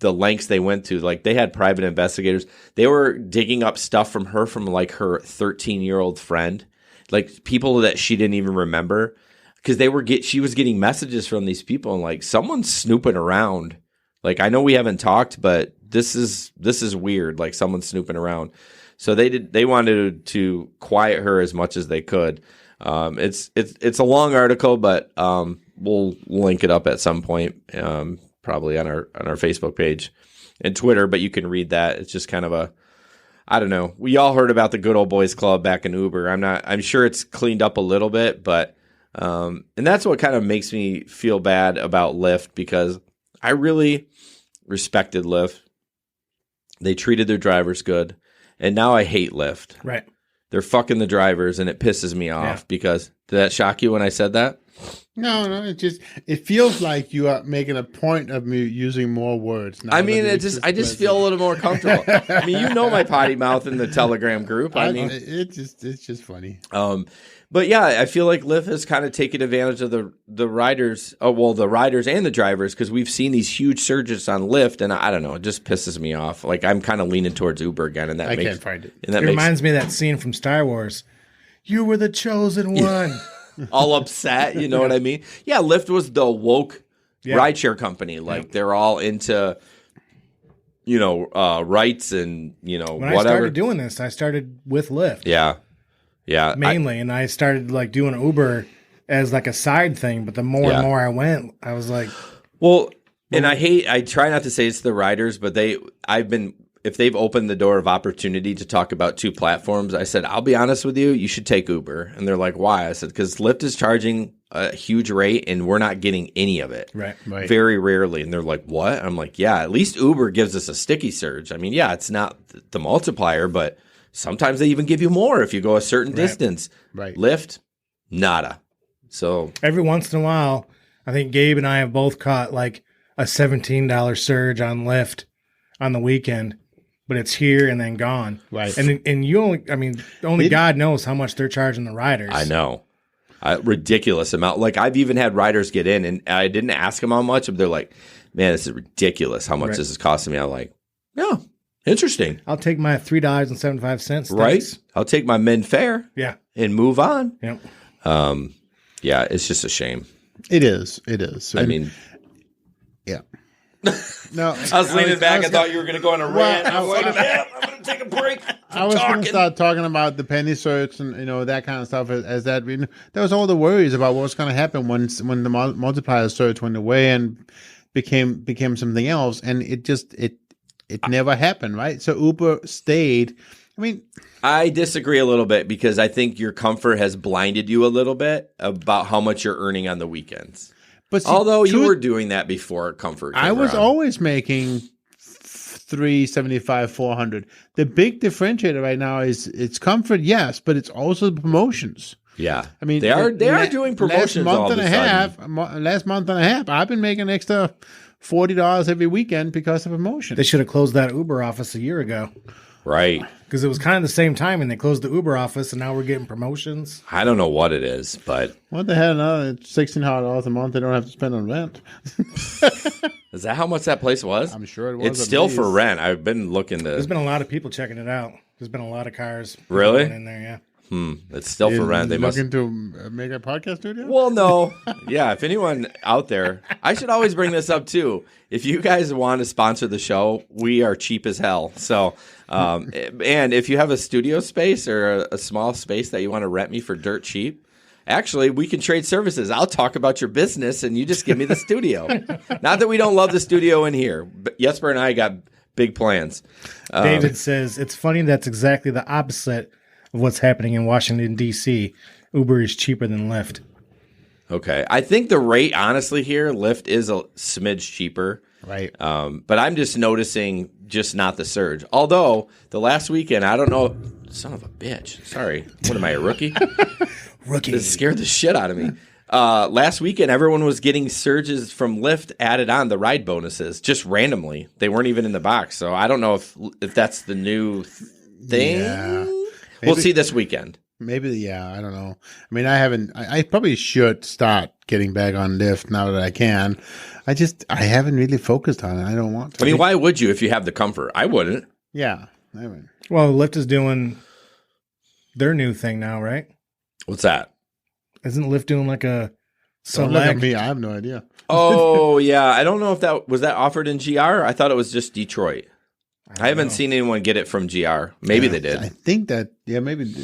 the lengths they went to. Like they had private investigators. They were digging up stuff from her like her 13-year-old friend. Like people that she didn't even remember, because she was getting messages from these people and like someone's snooping around. Like I know we haven't talked, but this is weird. Like someone's snooping around. So they wanted to quiet her as much as they could. It's a long article, but we'll link it up at some point, probably on our Facebook page and Twitter. But you can read that. It's just kind of I don't know. We all heard about the Good Old Boys Club back in Uber. I'm sure it's cleaned up a little bit, but and that's what kind of makes me feel bad about Lyft, because I really respected Lyft. They treated their drivers good, and now I hate Lyft. Right. They're fucking the drivers, and it pisses me off because did that shock you when I said that? No, it feels like you are making a point of me using more words. I mean, I just feel a little more comfortable. I mean, my potty mouth in the Telegram group. It's just funny. But yeah, I feel like Lyft has kind of taken advantage of the riders. Oh, well, the riders and the drivers, because we've seen these huge surges on Lyft, and I don't know, it just pisses me off. Like I'm kind of leaning towards Uber again, and I can't find it. And that reminds me of that scene from Star Wars. You were the chosen one. All upset, you know what I mean? Yeah, Lyft was the woke rideshare company. Like they're all into, rights and when whatever. I started doing this, I started with Lyft. Yeah, mainly, and I started like doing Uber as like a side thing. But the more and more I went, I was like, well, and I try not to say it's the riders, but if they've opened the door of opportunity to talk about two platforms, I said, I'll be honest with you, you should take Uber. And they're like, why? I said, because Lyft is charging a huge rate and we're not getting any of it. Right. Very rarely. And they're like, what? I'm like, yeah, at least Uber gives us a sticky surge. I mean, yeah, it's not the multiplier, but sometimes they even give you more if you go a certain distance. Right. Lyft, nada. So every once in a while, I think Gabe and I have both caught like a $17 surge on Lyft on the weekend. But it's here and then gone. Right. And you only God knows how much they're charging the riders. I know. Ridiculous amount. Like I've even had riders get in and I didn't ask them how much, but they're like, man, this is ridiculous how much this is costing me. I'm like, yeah, interesting. I'll take my $3.75. Right. I'll take my men fare. Yeah. And move on. Yep. Yeah, it's just a shame. It is. I mean, yeah. No, I was leaning back. I thought you were going to go on a rant. I'm going to take a break. I was going to start talking about the penny search and that kind of stuff. As that, there was all the worries about what was going to happen when the multiplier search went away and became something else, and it never happened, right? So Uber stayed. I mean, I disagree a little bit because I think your comfort has blinded you a little bit about how much you're earning on the weekends. But although you were doing that before comfort, I was always making $375, $400. The big differentiator right now is it's comfort, yes, but it's also the promotions. Yeah. I mean, they are doing promotions last all month of and a a sudden. half. Last month and a half, I've been making extra $40 every weekend because of promotion. They should have closed that Uber office a year ago. Right. Because it was kind of the same time, and they closed the Uber office, and now we're getting promotions. I don't know what it is, but What the hell? Another $1,600 a month they don't have to spend on rent. is that how much that place was? I'm sure it was. It's at still least. for rent. I've been looking to. There's been a lot of people checking it out. There's been a lot of cars. Really? going in there, yeah. It's still for rent. They must. looking to make a podcast studio. Well, no. Yeah, if anyone out there, I should always bring this up too. If you guys want to sponsor the show, we are cheap as hell. So, and if you have a studio space or a small space that you want to rent me for dirt cheap, actually, we can trade services. I'll talk about your business and you just give me the studio. Not that we don't love the studio in here, but Jesper and I got big plans. David says, it's funny that's exactly the opposite of what's happening in Washington, D.C. Uber is cheaper than Lyft. Okay. I think the rate, honestly, here, Lyft is a smidge cheaper. Right. But I'm just noticing just not the surge. Although, the last weekend, I don't know. Son of a bitch. Sorry. What am I, a rookie? Rookie. This scared the shit out of me. Last weekend, everyone was getting surges from Lyft added on the ride bonuses just randomly. They weren't even in the box. So I don't know if that's the new thing. Yeah. We'll see this weekend. Maybe, yeah, I don't know. I mean, I probably should start getting back on Lyft now that I can. I haven't really focused on it. I don't want to. I mean, why would you if you have the comfort? I wouldn't. Yeah. I mean, Well, Lyft is doing their new thing now, right? What's that? Isn't Lyft doing like a don't look at select? me. I have no idea. Oh, yeah. I don't know if that was offered in GR. I thought it was just Detroit. I haven't seen anyone get it from GR. Maybe they did. I think that, yeah, maybe,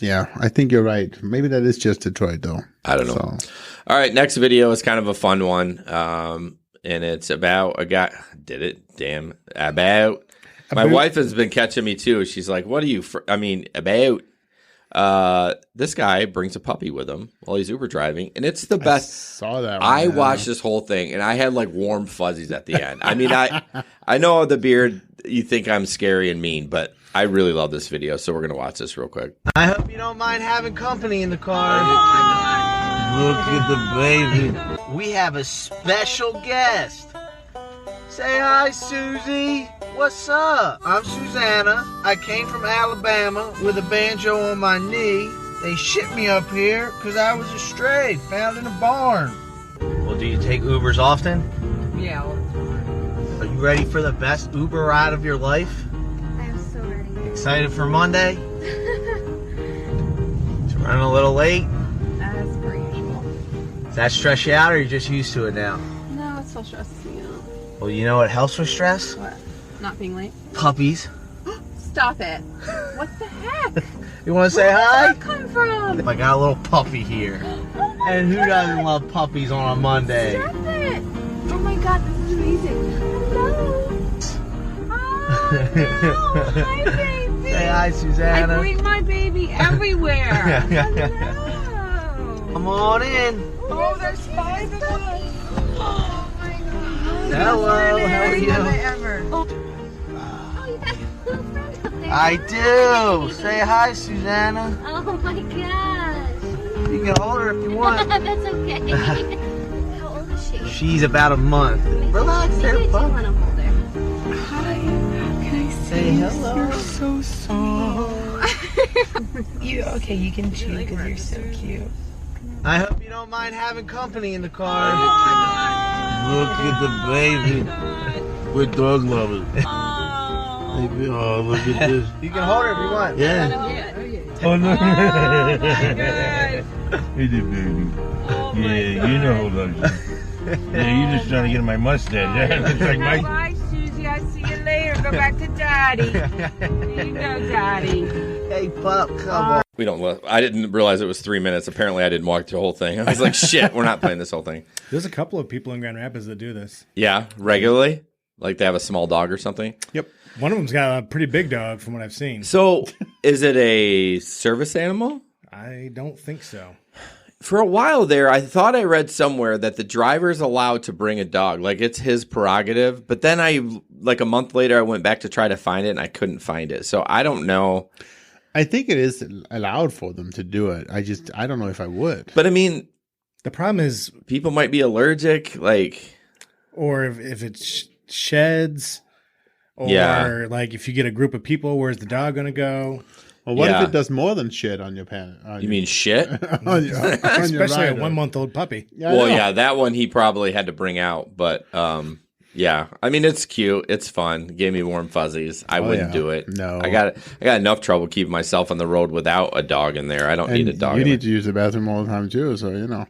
I think you're right. Maybe that is just Detroit, though. I don't know. All right, next video is kind of a fun one. And it's about a guy. Did it? Damn. About. My wife has been catching me, too. She's like, what are you, about. This guy brings a puppy with him while he's Uber driving, and it's the best. I saw that one. I watched this whole thing, and I had like warm fuzzies at the end. I mean, I know the beard, you think I'm scary and mean, but I really love this video, so we're going to watch this real quick. I hope you don't mind having company in the car. Look at the baby. We have a special guest. Say hi, Susie. What's up? I'm Susanna. I came from Alabama with a banjo on my knee. They shipped me up here because I was a stray found in a barn. Well, do you take Ubers often? Yeah. Are you ready for the best Uber ride of your life? I'm so ready. Excited for Monday? It's running a little late. That's per usual. Does that stress you out or are you just used to it now? No, it still stresses me out. Well, you know what helps with stress? What? Not being late? Puppies. Stop it. What the heck? You want to say hi? Where did that come from? I got a little puppy here. And who doesn't love puppies on a Monday? Stop it. Oh my god, this is amazing. Hello. Oh, hi, baby. Say hi, Susanna. I bring my baby everywhere. Hello. Come on in. Oh, there's 5 of us. Oh my god. Hello, how are you? I do. Say hi, Susanna. Oh my gosh. You can hold her if you want. That's okay. How old is she? She's about a month. Relax there, You pup. want to hold her. Hi. Can I Say hello. You're so soft. You can chew because you're so cute. I hope you don't mind having company in the car. Look at the baby. We're dog lovers. Oh, look at this. You can hold her if you want. Yeah. Oh, no. Hey, the baby. Yeah, you know who loves you. Yeah, you're just trying to get in my mustache. It's like my... Bye, Susie. I see you later. Go back to Daddy. There you go, Daddy. Hey, pup, come on. We don't. I didn't realize it was 3 minutes. Apparently, I didn't watch the whole thing. I was like, shit, we're not playing this whole thing. There's a couple of people in Grand Rapids that do this. Yeah, regularly? Like they have a small dog or something? Yep. One of them's got a pretty big dog from what I've seen. So, is it a service animal? I don't think so. For a while there, I thought I read somewhere that the driver's allowed to bring a dog. Like, it's his prerogative. But then like a month later, I went back to try to find it, and I couldn't find it. So, I don't know. I think it is allowed for them to do it. I don't know if I would. But I mean, the problem is people might be allergic, like, or if it sheds, or like if you get a group of people, where's the dog going to go? Well, what if it does more than shit on your pants? You mean shit? Especially a 1-month-old puppy. Yeah, that one he probably had to bring out. But yeah, I mean, it's cute. It's fun. It gave me warm fuzzies. I wouldn't do it. No. I got enough trouble keeping myself on the road without a dog in there. I don't need a dog. You need to use the bathroom all the time too, so you know.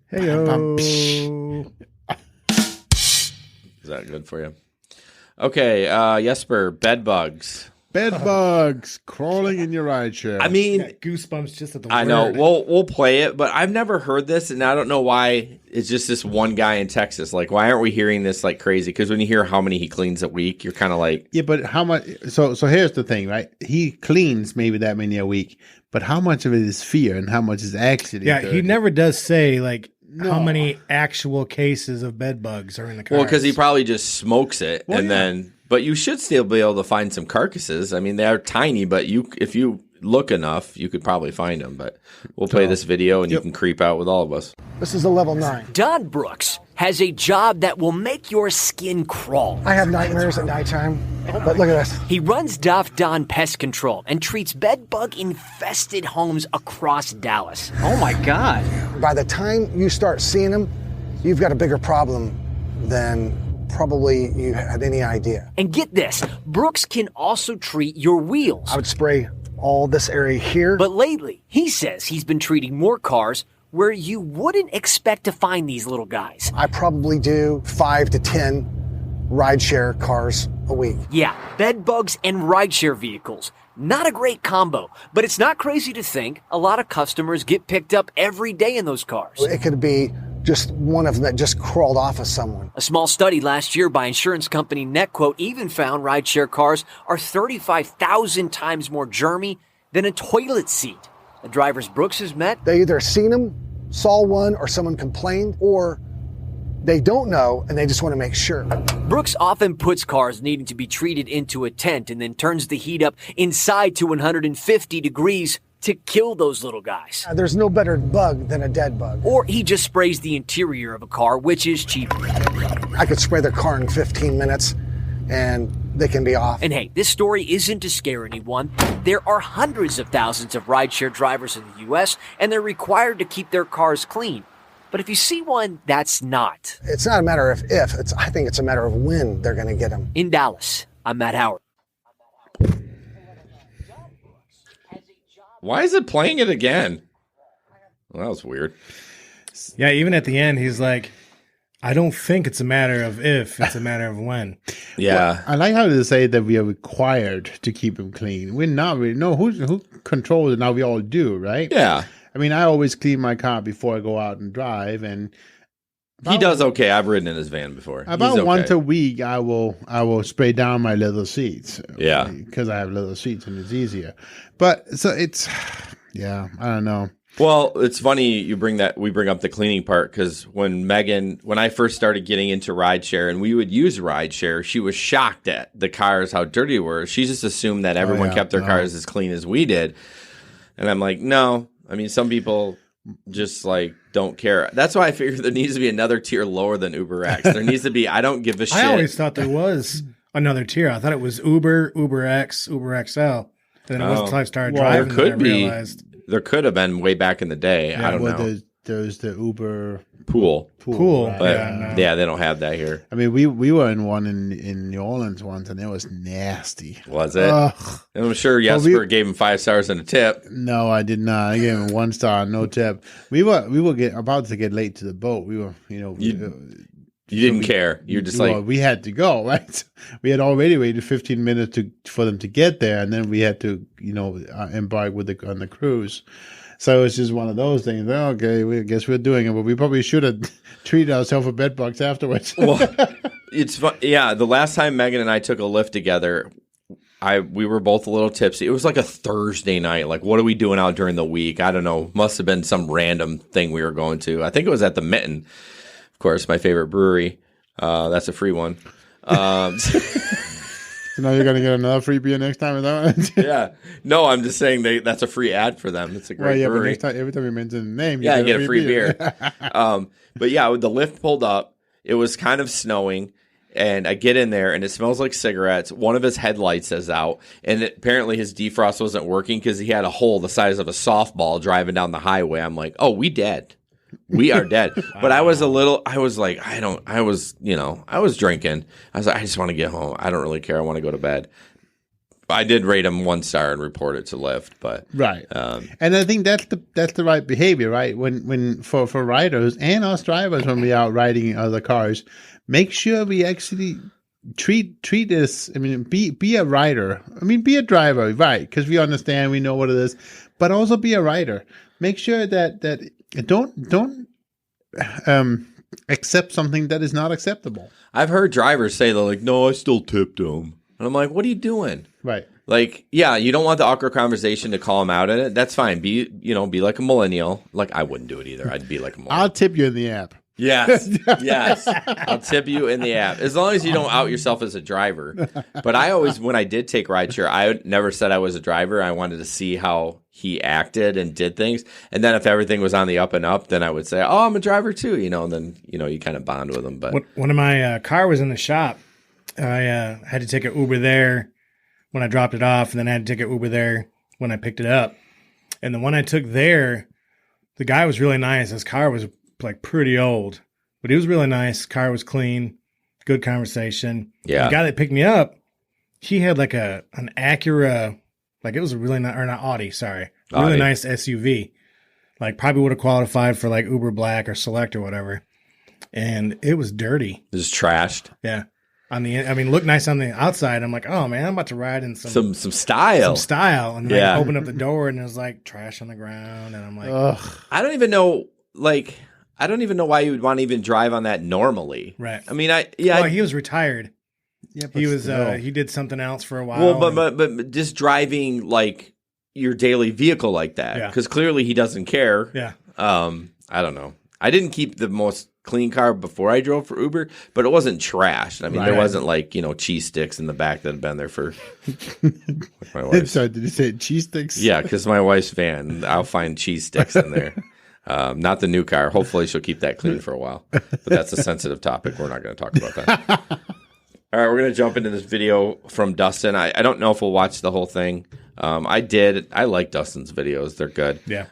Hey-o. Is that good for you? Okay, Jesper, bed bugs. Bed bugs crawling in your rideshare. I mean, goosebumps just at the word. I know. We'll play it, but I've never heard this, and I don't know why it's just this one guy in Texas. Like, why aren't we hearing this like crazy? Because when you hear how many he cleans a week, you're kind of like, yeah, but how much? So here's the thing, right? He cleans maybe that many a week, but how much of it is fear and how much is actually? Yeah, dirty? he never does say like how many actual cases of bed bugs are in the car. well, because he probably just smokes it, and then. But you should still be able to find some carcasses. I mean, they are tiny, but if you look enough, you could probably find them. But we'll play this video, and you can creep out with all of us. This is a level 9. Don Brooks has a job that will make your skin crawl. I have nightmares at nighttime, but look at this. He runs Doff Don Pest Control and treats bedbug-infested homes across Dallas. Oh my God. By the time you start seeing them, you've got a bigger problem than probably you had any idea. And get this, Brooks can also treat your wheels. I would spray all this area here. But lately, he says he's been treating more cars where you wouldn't expect to find these little guys. I probably do 5 to 10 rideshare cars a week. Yeah, bed bugs and rideshare vehicles. Not a great combo, but it's not crazy to think a lot of customers get picked up every day in those cars. It could be just one of them that just crawled off of someone. A small study last year by insurance company NetQuote even found rideshare cars are 35,000 times more germy than a toilet seat. The drivers Brooks has met, they either seen them, saw one, or someone complained, or they don't know and they just want to make sure. Brooks often puts cars needing to be treated into a tent and then turns the heat up inside to 150 degrees to kill those little guys. There's no better bug than a dead bug. Or he just sprays the interior of a car, which is cheaper. I could spray their car in 15 minutes and they can be off. And hey, this story isn't to scare anyone. There are hundreds of thousands of rideshare drivers in the U.S., and they're required to keep their cars clean. But if you see one, that's not. It's not a matter of if, I think it's a matter of when they're going to get them. In Dallas, I'm Matt Howard. Why is it playing it again? Well, that was weird. Yeah, even at the end, he's like, I don't think it's a matter of if, it's a matter of when. Yeah. Well, I like how they say that we are required to keep them clean. We're not really. No, who controls it now? We all do, right? Yeah. I mean, I always clean my car before I go out and drive, and he does okay. I've ridden in his van before. About once a week, I will spray down my leather seats. Yeah, because I have leather seats and it's easier. But so it's, yeah, I don't know. Well, it's funny we bring up the cleaning part, because when I first started getting into rideshare and we would use rideshare, she was shocked at the cars, how dirty they were. She just assumed that everyone kept their cars as clean as we did. And I'm like, no. I mean, some people just like don't care. That's why I figure there needs to be another tier lower than Uber X. There needs to be, I don't give a shit. I always thought there was another tier. I thought it was Uber, Uber X, Uber XL. And then it wasn't until I started driving there could that I realized. There could have been way back in the day. Yeah, I don't know. There's the Uber pool. Right? But yeah, they don't have that here. I mean, we were in one in New Orleans once, and it was nasty. Was it? I'm sure Jesper gave him 5 stars and a tip. No, I did not. I gave him 1 star, no tip. We were about to get late to the boat. We were, You didn't care. You're just like, we had to go, right? We had already waited 15 minutes for them to get there, and then we had to, embark on the cruise. So it was just one of those things. Okay, I guess we're doing it, but we probably should have treated ourselves for bed bugs afterwards. Well, it's fun. Yeah, the last time Megan and I took a lift together, we were both a little tipsy. It was like a Thursday night. Like, what are we doing out during the week? I don't know. Must have been some random thing we were going to. I think it was at the Mitten. Of course, my favorite brewery. That's a free one. So now you're going to get another free beer next time? Is that what? Yeah. No, I'm just saying that's a free ad for them. It's a great But brewery. next time, every time you mention the name, you get a free beer. But yeah, the lift pulled up. It was kind of snowing. And I get in there, and it smells like cigarettes. One of his headlights is out, and apparently his defrost wasn't working because he had a hole the size of a softball driving down the highway. I'm like, oh, we dead. We are dead. But I was drinking. I was like, I just want to get home. I don't really care. I want to go to bed. I did rate him 1 star and report it to Lyft, but right. And I think that's the right behavior, right? When for riders and us drivers, when we are riding other cars, make sure we actually treat this. I mean, be a rider. I mean, be a driver, right? Because we understand, we know what it is, but also be a rider. Make sure that don't accept something that is not acceptable. I've heard drivers say they're like, "No, I still tipped him," and I'm like, "What are you doing?" Right. Like, yeah, you don't want the awkward conversation to call him out in it. That's fine. Be like a millennial. Like, I wouldn't do it either. I'd be like a millennial. I'll tip you in the app. Yes. I'll tip you in the app. As long as you don't out yourself as a driver. But I always, when I did take rideshare, I never said I was a driver. I wanted to see how he acted and did things. And then if everything was on the up and up, then I would say, oh, I'm a driver too, and then, you kind of bond with him. But one of my car was in the shop. I had to take an Uber there when I dropped it off, and then I had to take an Uber there when I picked it up. And the one I took there, the guy was really nice. His car was like pretty old, but he was really nice. Car was clean, good conversation. Yeah. The guy that picked me up, he had like an Acura, like it was a really nice, or not Audi, sorry. Really nice SUV. Like probably would have qualified for like Uber Black or Select or whatever. And it was dirty. It was trashed. Yeah. Looked nice on the outside. I'm like, oh man, I'm about to ride in some style. And then I opened up the door and there's like trash on the ground. And I'm like, ugh. I don't even know why you would want to even drive on that normally. Right. I mean, he was retired. Yeah, he was he did something else for a while. Well, but just driving like your daily vehicle like that, because clearly he doesn't care. Yeah. I don't know. I didn't keep the most clean car before I drove for Uber, but it wasn't trashed. I mean, there wasn't like cheese sticks in the back that had been there for. Like my wife. Sorry, did you say cheese sticks? Yeah, because my wife's van, I'll find cheese sticks in there. Not the new car. Hopefully she'll keep that clean for a while. But that's a sensitive topic. We're not going to talk about that. All right, we're going to jump into this video from Dustin. I don't know if we'll watch the whole thing. I did. I like Dustin's videos. They're good. Yeah.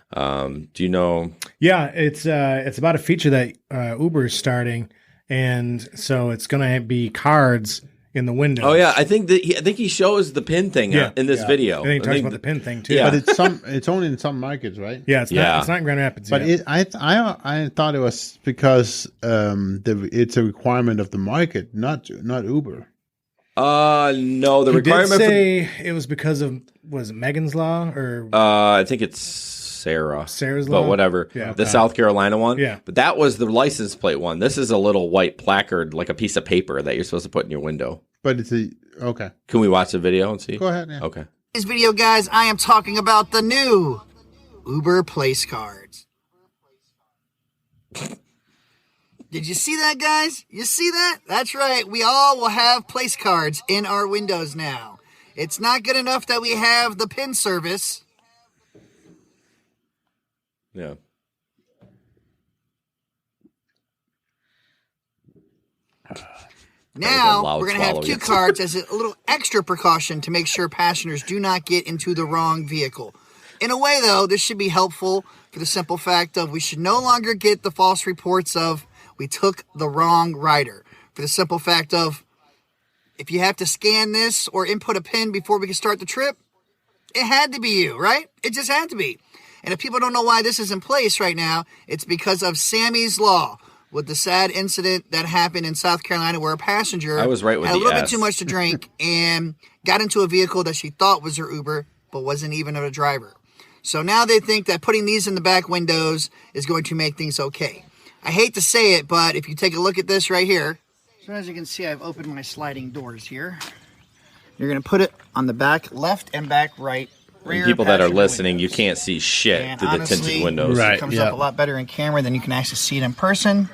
Do you know? Yeah, it's about a feature that Uber is starting. And so it's going to be cards in the window. Oh yeah, I think he shows the pin thing in this video. I think he talks about the pin thing too. Yeah. But it's only in some markets, right? Yeah, it's not in Grand Rapids. But I thought it was because it's a requirement of the market, not Uber. No, the requirement. Did say it was because of was it Megan's Law or? I think it's Sarah's Law, but whatever. Yeah, the South Carolina one. Yeah, but that was the license plate one. This is a little white placard, like a piece of paper that you're supposed to put in your window. But it's okay. Can we watch the video and see? Go ahead. Yeah. Okay. This video, guys, I am talking about the new Uber Place Cards. Did you see that, guys? You see that? That's right. We all will have place cards in our windows now. It's not good enough that we have the PIN service. Yeah. Now, we're going to have cue cards as a little extra precaution to make sure passengers do not get into the wrong vehicle. In a way, though, this should be helpful for the simple fact of we should no longer get the false reports of we took the wrong rider. For the simple fact of if you have to scan this or input a PIN before we can start the trip, it had to be you, right? It just had to be. And if people don't know why this is in place right now, it's because of Sammy's Law, with the sad incident that happened in South Carolina where a passenger I was right with had a little the bit too much to drink and got into a vehicle that she thought was her Uber, but wasn't even a driver. So now they think that putting these in the back windows is going to make things okay. I hate to say it, but if you take a look at this right here. So as you can see, I've opened my sliding doors here. You're going to put it on the back left and back right. And people that are listening, you can't see shit through the tinted windows. It comes up a lot better in camera than you can actually see it in person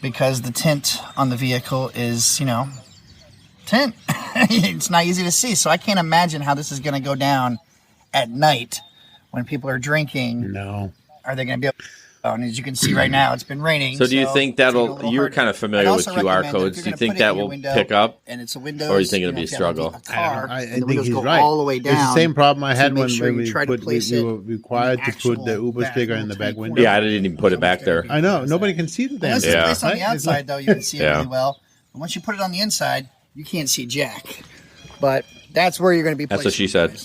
because the tint on the vehicle is, tent. It's not easy to see. So I can't imagine how this is going to go down at night when people are drinking. No. Are they going to be able and as you can see right now, it's been raining. So do you think that'll, you're kind of familiar with QR codes. Do you think that will pick up? And it's a window. Or do you think it'll be a struggle? I think he's right. All the way down, it's the same problem I had when we were required to put the Uber sticker in the back window. Yeah, I didn't even put it back there. I know. Nobody can see the damn Unless thing. it's placed on the outside, though, you can see it really well. But once you put it on the inside, you can't see jack. But that's where you're going to be placed. That's what she said.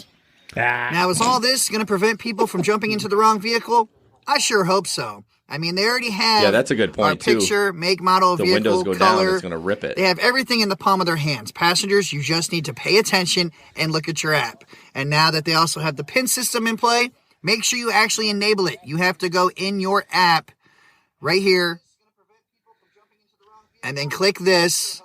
Now, is all this going to prevent people from jumping into the wrong vehicle? I sure hope so. I mean, they already have that's a good point, our picture, too. make, model, the vehicle, windows go color. down, it's going to rip it. They have everything in the palm of their hands. Passengers, you just need to pay attention and look at your app. And now that they also have the PIN system in play, make sure you actually enable it. You have to go in your app right here and then click this.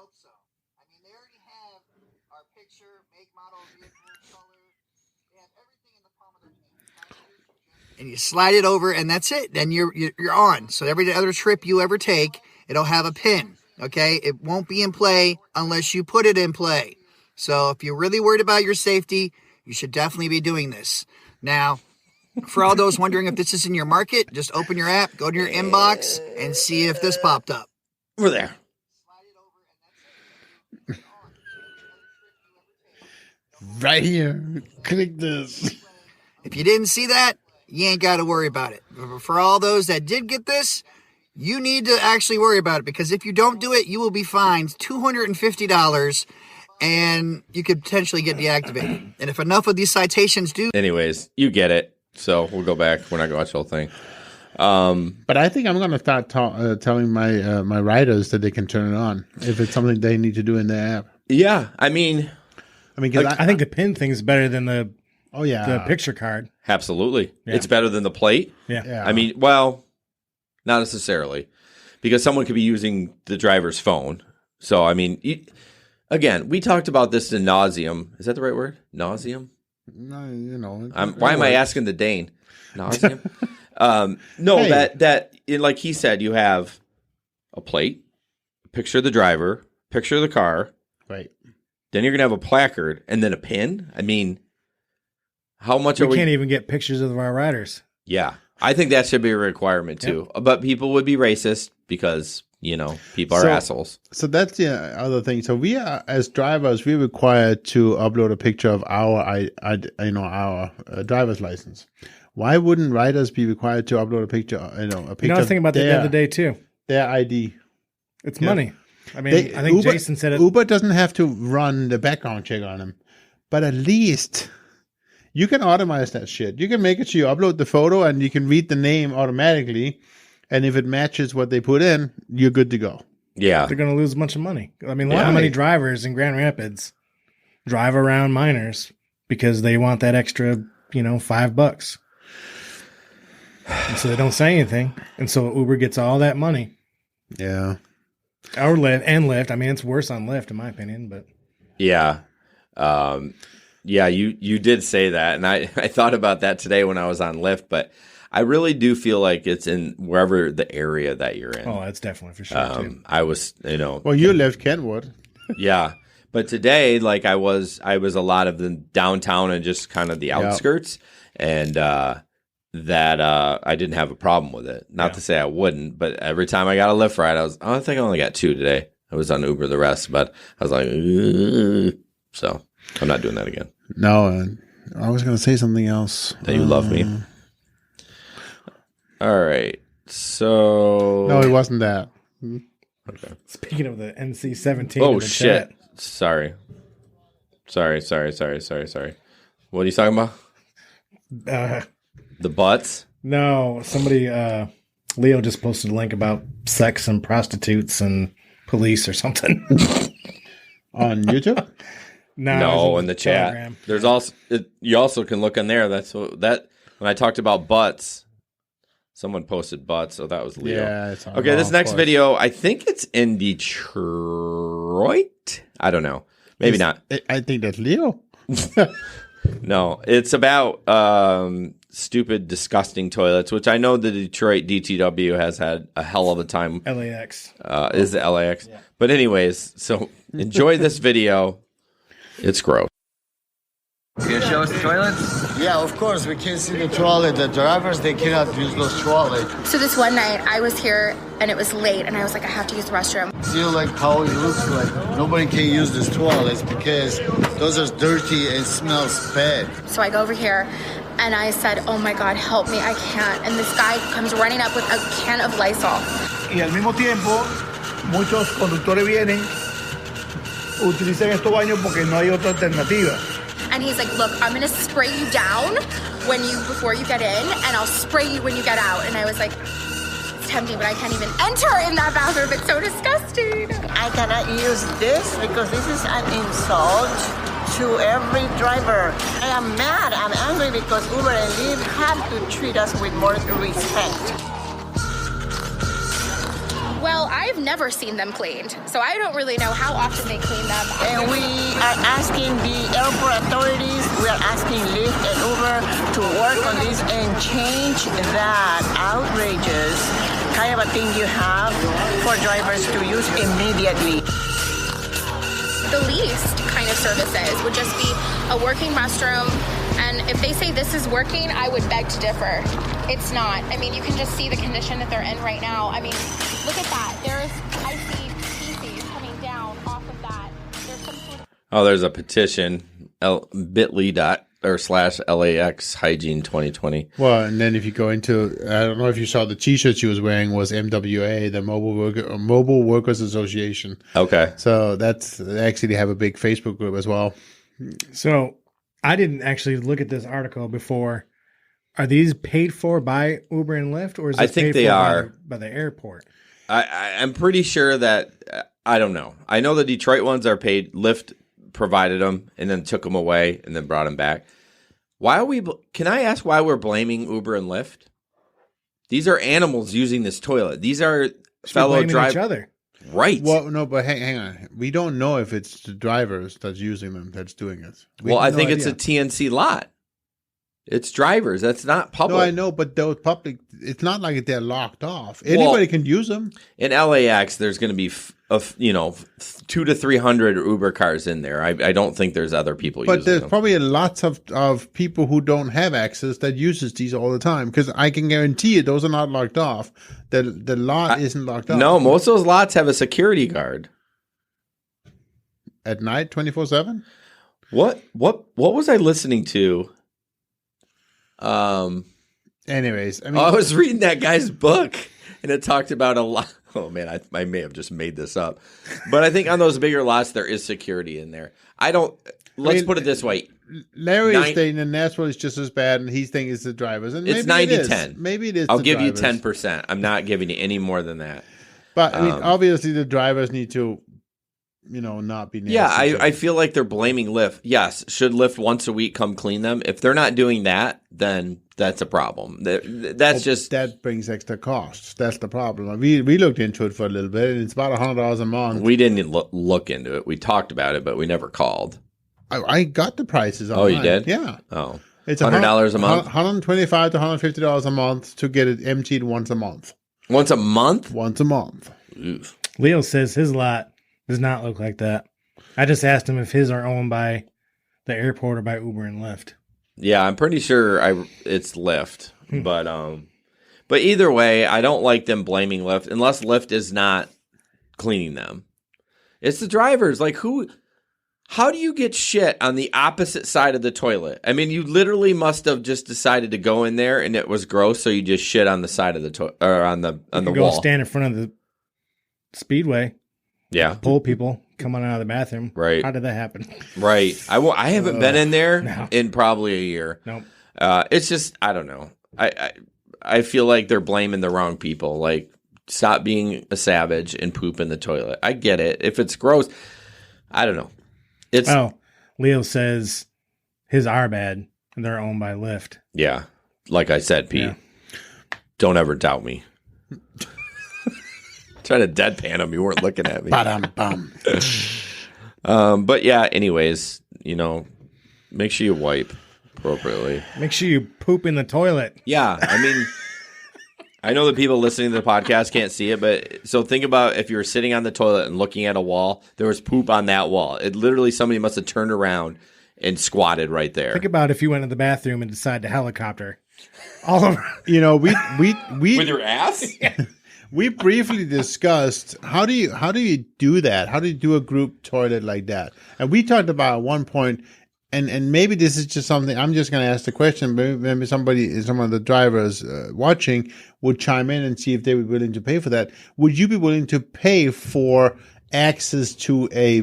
And you slide it over, and that's it. Then you're on. So every other trip you ever take, it'll have a pin. Okay, it won't be in play unless you put it in play. So if you're really worried about your safety, you should definitely be doing this. Now, for all those wondering if this is in your market, just open your app, go to your inbox, and see if this popped up. We're there. Right here. Click this. If you didn't see that, you ain't got to worry about it. But for all those that did get this, you need to actually worry about it, because if you don't do it, you will be fined $250 and you could potentially get deactivated. And if enough of these citations do... Anyways, you get it. So we'll go back. We're not going to watch the whole thing. But I think I'm going to start telling my riders that they can turn it on if it's something they need to do in their app. Yeah, I mean, because I think the pin thing is better than the the picture card. Absolutely, Yeah. It's better than the plate. Yeah. I mean, well, not necessarily, because someone could be using the driver's phone. So I mean, again, we talked about this in nauseum. Is that the right word? Nauseum? No, you know. Why am I asking the Dane? Nauseum? No, Hey. that like he said, you have a plate, a picture of the driver, picture of the car. Right. Then you're gonna have a placard and then a pin. I mean, how much We are we? can't even get pictures of our riders. Yeah, I think that should be a requirement too. But people would be racist because people are assholes. So that's the other thing. So we are, as drivers, we're required to upload a picture of our driver's license. Why wouldn't riders be required to upload a picture? A picture. I was thinking about that the other day too. Their ID. It's money. I mean, I think Uber, Jason said it. Uber doesn't have to run the background check on them, but at least you can automate that shit. You can make it so you upload the photo and you can read the name automatically, and if it matches what they put in, you're good to go. Yeah, they're going to lose a bunch of money. I mean, how many drivers in Grand Rapids drive around minors because they want that extra, $5, and so they don't say anything, and so Uber gets all that money. Yeah. Or Lyft. I mean, it's worse on Lyft, in my opinion, but yeah. You did say that, and I thought about that today when I was on Lyft, but I really do feel like it's in wherever the area that you're in. Oh, that's definitely for sure, too. I was, Well, you left Kenwood. Yeah. But today, like I was a lot of the downtown and just kind of the outskirts, and I didn't have a problem with it. Not to say I wouldn't, but every time I got a Lyft ride, I think I only got 2 today. I was on Uber the rest, but I was like, ugh. So I'm not doing that again. No, I was going to say something else. That you love me. All right. So no, it wasn't that. Okay. Speaking of the NC-17. Oh shit! Sorry. What are you talking about? The butts? No, somebody, Leo just posted a link about sex and prostitutes and police or something. On YouTube? No, in the chat. Telegram. There's also, you also can look in there. When I talked about butts, someone posted butts, so that was Leo. Yeah, it's on. Okay, this next video, I think it's in Detroit. I don't know. Maybe not. I think that's Leo. No, it's about stupid, disgusting toilets, which I know the Detroit DTW has had a hell of a time. LAX. Is it LAX? Yeah. But anyways, so enjoy this video. It's gross. You gonna show us the toilets? Yeah, of course. We can see the toilet. The drivers, they cannot use those toilets. So this one night, I was here, and it was late, and I was like, I have to use the restroom. See, like, how it looks like. Nobody can use these toilets because those are dirty and smells bad. So I go over here, and I said, oh my God, help me, I can't. And this guy comes running up with a can of Lysol. Y al mismo tiempo, muchos conductores vienen, utilizan estos baños porque no hay otra alternativa. And he's like, look, I'm gonna spray you down before you get in, and I'll spray you when you get out. And I was like, it's tempting, but I can't even enter in that bathroom. It's so disgusting. I cannot use this because this is an insult to every driver. I am mad, I'm angry because Uber and Lyft have to treat us with more respect. Well, I've never seen them cleaned, so I don't really know how often they clean them. And we are asking the airport authorities, we are asking Lyft and Uber to work on this and change that outrageous kind of a thing you have for drivers to use immediately. The least kind of services would just be a working restroom, and if they say this is working, I would beg to differ. It's not. I mean, you can just see the condition that they're in right now. I mean, look at that. I see feces coming down off of that. There's some sort of... Oh, there's a petition, bit.ly/LAX Hygiene 2020. Well, and then if you go into, I don't know if you saw the T-shirt she was wearing was MWA, the Mobile Workers Association. Okay. So they actually have a big Facebook group as well. So I didn't actually look at this article before. Are these paid for by Uber and Lyft, or is this I think paid they for are by the airport? I'm pretty sure that I don't know. I know the Detroit ones are paid. Lyft provided them and then took them away and then brought them back. Why are we? Can I ask why we're blaming Uber and Lyft? These are animals using this toilet. These are fellow drivers. Each other. Right. Well, no, but hang on. We don't know if it's the drivers that's using them that's doing it. I think it's a TNC lot. It's drivers. That's not public. No, I know, but those public, it's not like they're locked off. Anybody can use them. In LAX, there's going to be, 200 to 300 Uber cars in there. I don't think there's other people using them. But there's probably lots of people who don't have access that uses these all the time. Because I can guarantee you those are not locked off. The lot isn't locked off. No, most of those lots have a security guard. At night, 24/7? What was I listening to? Anyways, I was reading that guy's book, and it talked about a lot. Oh man, I may have just made this up, but I think on those bigger lots there is security in there. Let's put it this way: Larry is saying the Nashville is just as bad, and he's thinking it's the drivers. And it's 90-10. Maybe it is. I'll give you 10%. I'm not giving you any more than that. But I mean, obviously the drivers need to, not be. Yeah, I feel like they're blaming Lyft. Yes, should Lyft once a week come clean them? If they're not doing that, then that's a problem. That brings extra costs. That's the problem. We looked into it for a little bit, and it's about $100 a month. We didn't look into it. We talked about it, but we never called. I got the prices online. Oh, you did? Yeah. Oh, it's $100 a month. $125 to $150 a month to get it emptied once a month. Once a month? Once a month. Oof. Leo says his lot does not look like that. I just asked him if his are owned by the airport or by Uber and Lyft. Yeah, I'm pretty sure it's Lyft, but either way, I don't like them blaming Lyft unless Lyft is not cleaning them. It's the drivers. Like how do you get shit on the opposite side of the toilet? I mean, you literally must have just decided to go in there and it was gross, so you just shit on the side of the toilet or on the wall. Go stand in front of the speedway. Yeah, pull people coming out of the bathroom. Right. How did that happen? Right. I haven't been in there in probably a year. Nope. It's just I don't know. I feel like they're blaming the wrong people. Like, stop being a savage and poop in the toilet. I get it. If it's gross, I don't know. Leo says his are bad and they're owned by Lyft. Yeah. Like I said, Pete, don't ever doubt me. Trying to deadpan him. You weren't looking at me. Ba-dum-bum. But yeah, anyways, make sure you wipe appropriately. Make sure you poop in the toilet. Yeah, I mean, I know that people listening to the podcast can't see it, but so think about if you were sitting on the toilet and looking at a wall, there was poop on that wall. It literally, somebody must have turned around and squatted right there. Think about if you went to the bathroom and decided to helicopter all over. You know, we with your ass. We briefly discussed how do you do that? How do you do a group toilet like that? And we talked about at one point, and maybe this is just something I'm just going to ask the question. Maybe some of the drivers watching would chime in and see if they were willing to pay for that. Would you be willing to pay for access to a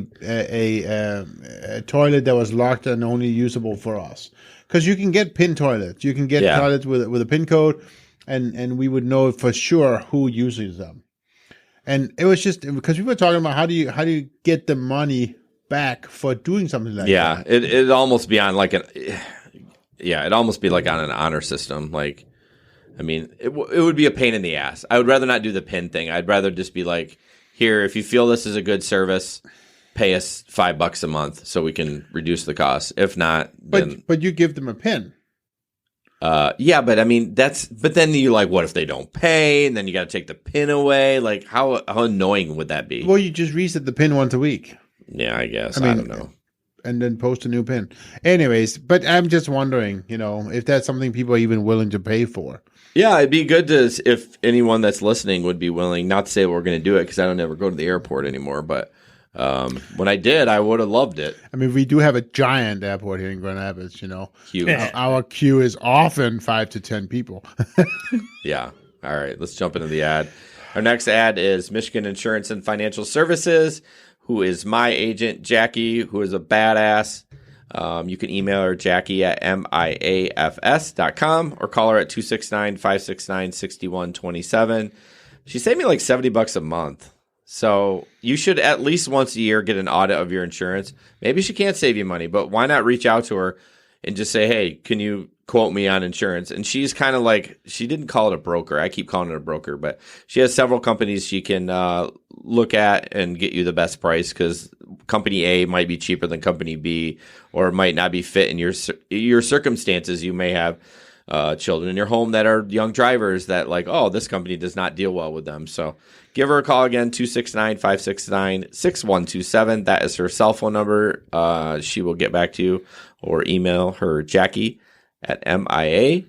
toilet that was locked and only usable for us? Because you can get PIN toilets. You can get toilets with a PIN code, and we would know for sure who uses them. And it was just because we were talking about how do you get the money back for doing something like that? Yeah, it'd almost be on like it'd almost be like on an honor system. Like, I mean, it would be a pain in the ass. I would rather not do the PIN thing. I'd rather just be like, here, if you feel this is a good service, pay us $5 a month so we can reduce the cost. If not, then but you give them a PIN. Yeah, but I mean but then you're like, what if they don't pay? And then you got to take the PIN away. Like, how annoying would that be? Well, you just reset the PIN once a week. Yeah, I guess. I don't know. And then post a new PIN. Anyways, but I'm just wondering, if that's something people are even willing to pay for. Yeah, it'd be good if anyone that's listening would be willing, not to say we're going to do it because I don't ever go to the airport anymore, but when I did, I would have loved it. I mean, we do have a giant airport here in Grand Rapids, Huge. Our queue is often 5 to 10 people. Yeah. All right, let's jump into the ad. Our next ad is Michigan Insurance and Financial Services, who is my agent, Jackie, who is a badass. You can email her, Jackie at miafs.com, or call her at 269-569-6127. She saved me like $70 a month. So you should at least once a year get an audit of your insurance. Maybe she can't save you money, but why not reach out to her and just say, hey, can you quote me on insurance? And she's kind of like, she didn't call it a broker. I keep calling it a broker, but she has several companies she can look at and get you the best price, because company A might be cheaper than company B, or it might not be fit in your circumstances. You may have children in your home that are young drivers that like, oh, this company does not deal well with them. So give her a call again, 269-569-6127. That is her cell phone number. She will get back to you, or email her, Jackie at miafs.com.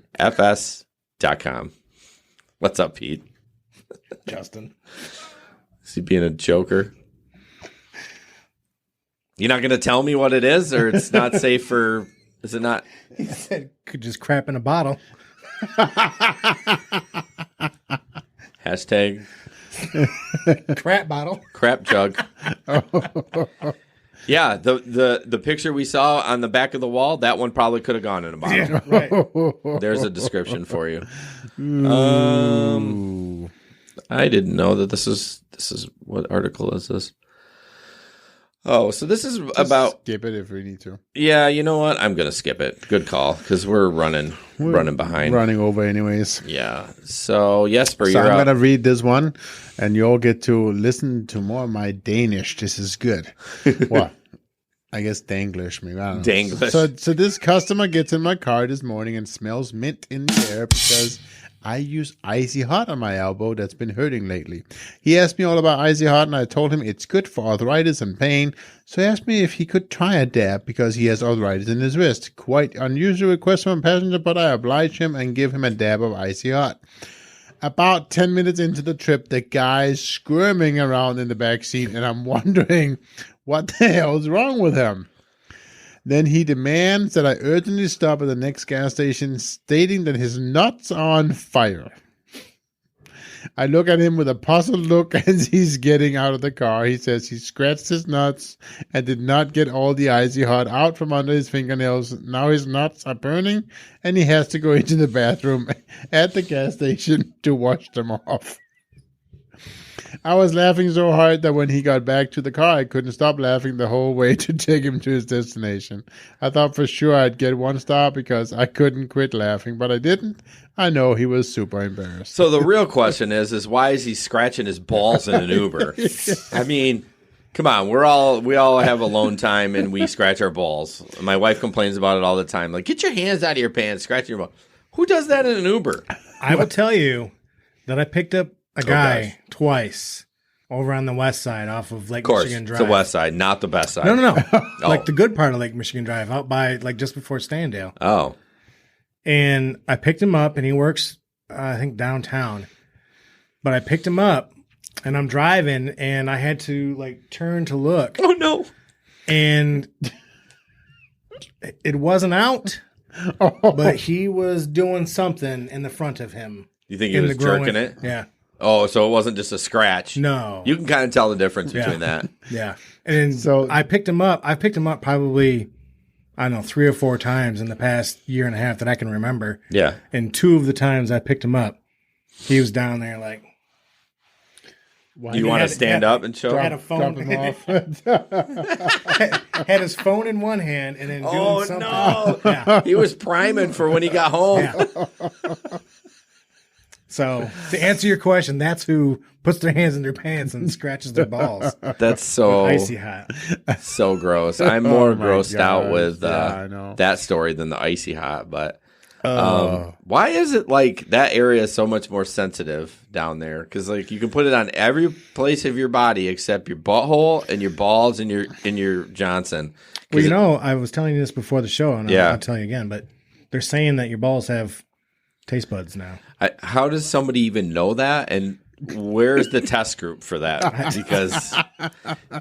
What's up, Pete? Justin. Is he being a joker? You're not going to tell me what it is, or it's not safe for... Is it not? He said could just crap in a bottle. Hashtag crap bottle. Crap jug. Yeah, the picture we saw on the back of the wall, that one probably could have gone in a bottle. Yeah, right. There's a description for you. I didn't know that this is what article is this? Oh, so this is about... Skip it if we need to. Yeah, you know what? I'm going to skip it. Good call, because we're running behind. Running over anyways. Yeah. So, Jesper, you're up. I'm going to read this one, and you'll get to listen to more of my Danish. This is good. Well, I guess Danglish, maybe. I don't know. Danglish. So this customer gets in my car this morning and smells mint in the air because I use Icy Hot on my elbow that's been hurting lately. He asked me all about Icy Hot, and I told him it's good for arthritis and pain. So he asked me if he could try a dab because he has arthritis in his wrist. Quite unusual request from a passenger, but I oblige him and give him a dab of Icy Hot. About 10 minutes into the trip, the guy's squirming around in the back seat, and I'm wondering what the hell is wrong with him. Then he demands that I urgently stop at the next gas station, stating that his nuts are on fire. I look at him with a puzzled look as he's getting out of the car. He says he scratched his nuts and did not get all the Icy Hot out from under his fingernails. Now his nuts are burning, and he has to go into the bathroom at the gas station to wash them off. I was laughing so hard that when he got back to the car, I couldn't stop laughing the whole way to take him to his destination. I thought for sure I'd get one star because I couldn't quit laughing, but I didn't. I know he was super embarrassed. So the real question is why is he scratching his balls in an Uber? I mean, Come on, we all have alone time and we scratch our balls. My wife complains about it all the time. Like, get your hands out of your pants, scratch your balls. Who does that in an Uber? I will tell you that I picked up a guy twice over on the west side off of Lake Michigan Drive. The west side, not the best side. No. Like the good part of Lake Michigan Drive, out by like just before Standale. Oh. And I picked him up, and he works, I think, downtown. But I picked him up, and I'm driving, and I had to like turn to look. Oh no! And it wasn't out, but he was doing something in the front of him. You think he was jerking it? Yeah. Oh, so it wasn't just a scratch. No. You can kind of tell the difference between that. Yeah. And so I picked him up. I picked him up probably, I don't know, 3 or 4 times in the past year and a half that I can remember. Yeah. And 2 of the times I picked him up, he was down there like. Do you want to stand up and show had a phone. Drop him off. Had his phone in one hand and then doing something. No. Yeah. He was priming for when he got home. Yeah. So, to answer your question, that's who puts their hands in their pants and scratches their balls. That's so icy hot. So gross. I'm more grossed out gosh. with I know. that story than the icy hot. But why is it like that area is so much more sensitive down there? Because like you can put it on every place of your body except your butthole and your balls and your Johnson. Well, you know, I was telling you this before the show, and Yeah. I'll tell you again, but they're saying that your balls have taste buds now. How does somebody even know that? And where's the test group for that? Because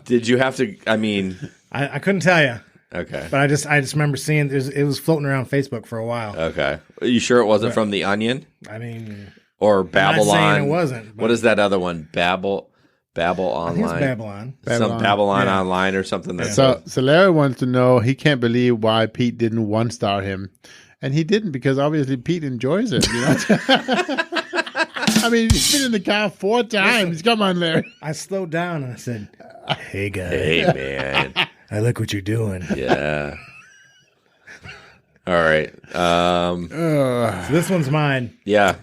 did you have to? I mean, I couldn't tell you. Okay, but I just remember seeing it was floating around Facebook for a while. Okay, are you sure it wasn't from The Onion? I mean, or Babylon? I'm not saying it wasn't. What is that other one? Babel Online. I think it's Babylon. Some Babylon Online or something. So Larry wants to know, he can't believe why Pete didn't 1-star him. And he didn't, because obviously Pete enjoys it. You know? I mean, he's been in the car 4 times. Come on, Larry. I slowed down and I said, "Hey, guys. Hey, man. I like what you're doing." Yeah. All right. So this one's mine. Yeah.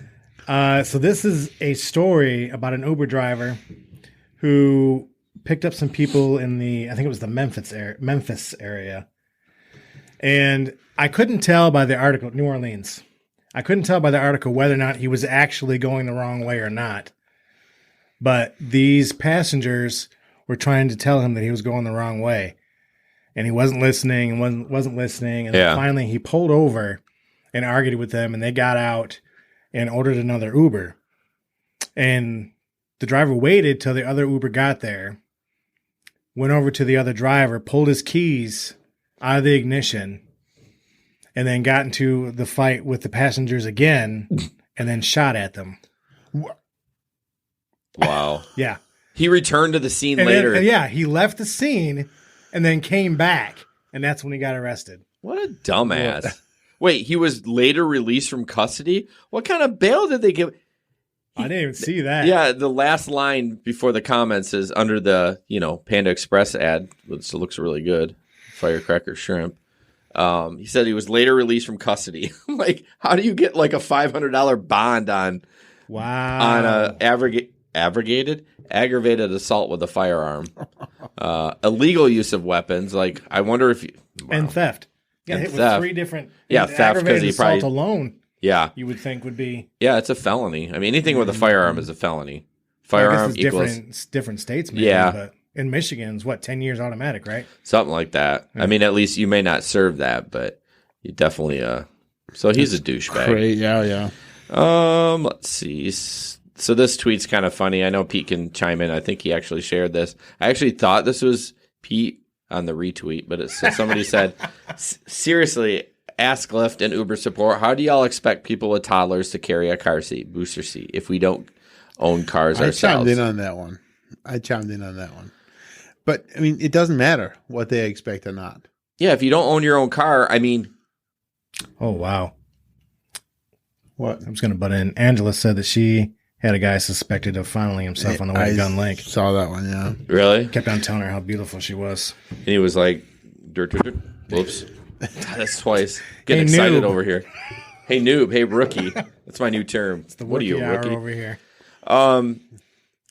So this is a story about an Uber driver who picked up some people in I think it was the Memphis area. And I couldn't tell by the article, New Orleans. I couldn't tell by the article whether or not he was actually going the wrong way or not. But these passengers were trying to tell him that he was going the wrong way. And he wasn't listening and wasn't listening. And then finally he pulled over and argued with them, and they got out and ordered another Uber. And the driver waited till the other Uber got there, went over to the other driver, pulled his keys out of the ignition, and then got into the fight with the passengers again, and then shot at them. Wow. Yeah. He returned to the scene And later. then, he left the scene and then came back, and that's when he got arrested. What a dumbass. Wait, he was later released from custody? What kind of bail did they give? I didn't even see that. Yeah, the last line before the comments is under the, Panda Express ad, which looks really good. Firecracker shrimp. He said he was later released from custody. Like, how do you get like a $500 bond on a aggravated assault with a firearm? Illegal use of weapons. Like, I wonder if and theft. Yeah, and hit theft. with 3 different. Theft because he assault probably alone. Yeah, you would think would be. Yeah, it's a felony. I mean, anything with a firearm is a felony. Firearm equals different states. Maybe, but in Michigan, it's 10 years automatic, right? Something like that. Yeah. I mean, at least you may not serve that, but you definitely. So he's a douchebag. Great, yeah. Let's see. So this tweet's kind of funny. I know Pete can chime in. I think he actually shared this. I actually thought this was Pete on the retweet, but somebody said, seriously, ask Lyft and Uber support. How do y'all expect people with toddlers to carry a car seat, booster seat, if we don't own cars ourselves? I chimed in on that one. But, I mean, it doesn't matter what they expect or not. Yeah, if you don't own your own car, I mean. Oh, wow. What? I was going to butt in. Angela said that she had a guy suspected of fouling himself on the way to Gun Lake. Saw that one, yeah. Really? Kept on telling her how beautiful she was. And he was like, whoops. That's twice. Getting excited over here. Hey, noob. Hey, rookie. That's my new term. It's the what are you, hour rookie? Over here.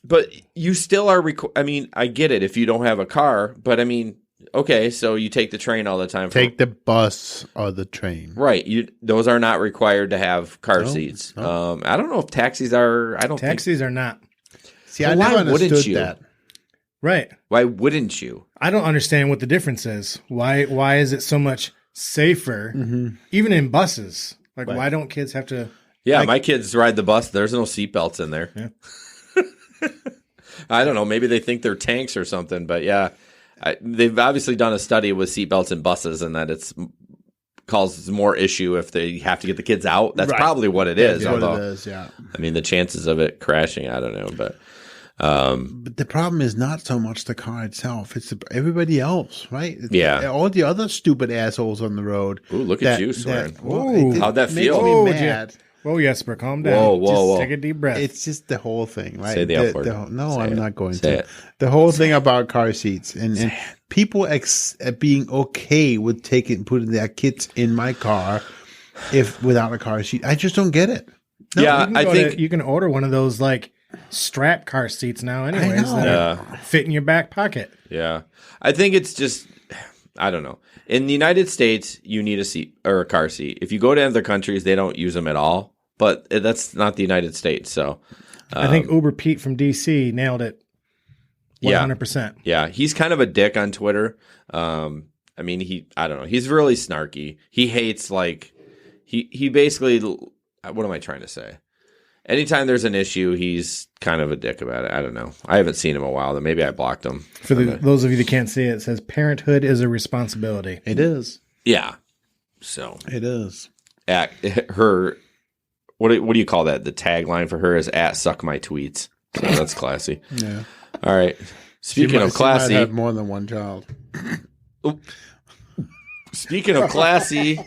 But you still are. I mean, I get it if you don't have a car, but I mean, okay, so you take the train all the time. Take the bus or the train. Right. Those are not required to have car seats. No. I don't know if taxis are. I don't. Taxis are not. See, I never understood that. Right. Why wouldn't you? I don't understand what the difference is. Why is it so much safer, even in buses? Like, Right. why don't kids have to? Yeah, my kids ride the bus. There's no seatbelts in there. Yeah. I don't know. Maybe they think they're tanks or something. But yeah, they've obviously done a study with seatbelts in buses, and that it's causes more issue if they have to get the kids out. That's Right. probably what it is. That's what although, it is, yeah. I mean, the chances of it crashing, I don't know. But the problem is not so much the car itself; it's everybody else, right? It's Yeah. all the other stupid assholes on the road. Ooh, look at you swearing. Ooh. How'd that makes feel? me mad. Whoa, Jesper, calm down. Whoa. Take a deep breath. It's just the whole thing, right? Say the F word. No, Say I'm it. not going Say to. it. The whole thing about car seats and people being okay with putting their kids in my car without a car seat. I just don't get it. You can go you can order one of those like strap car seats now, anyways, know. that fit in your back pocket. Yeah. I think it's just, I don't know. In the United States, you need a seat or a car seat. If you go to other countries, they don't use them at all. But that's not the United States. So I think Uber Pete from DC nailed it 100%. Yeah. He's kind of a dick on Twitter. I mean, I don't know. He's really snarky. He hates he basically, what am I trying to say? Anytime there's an issue, he's kind of a dick about it. I don't know. I haven't seen him in a while. Then maybe I blocked him. For those of you that can't see it, it says parenthood is a responsibility. It is. Yeah. So it is. At her, what do you call that? The tagline for her is @suck my tweets. So that's classy. Yeah. All right. Speaking of classy, she might have more than one child. Speaking of classy,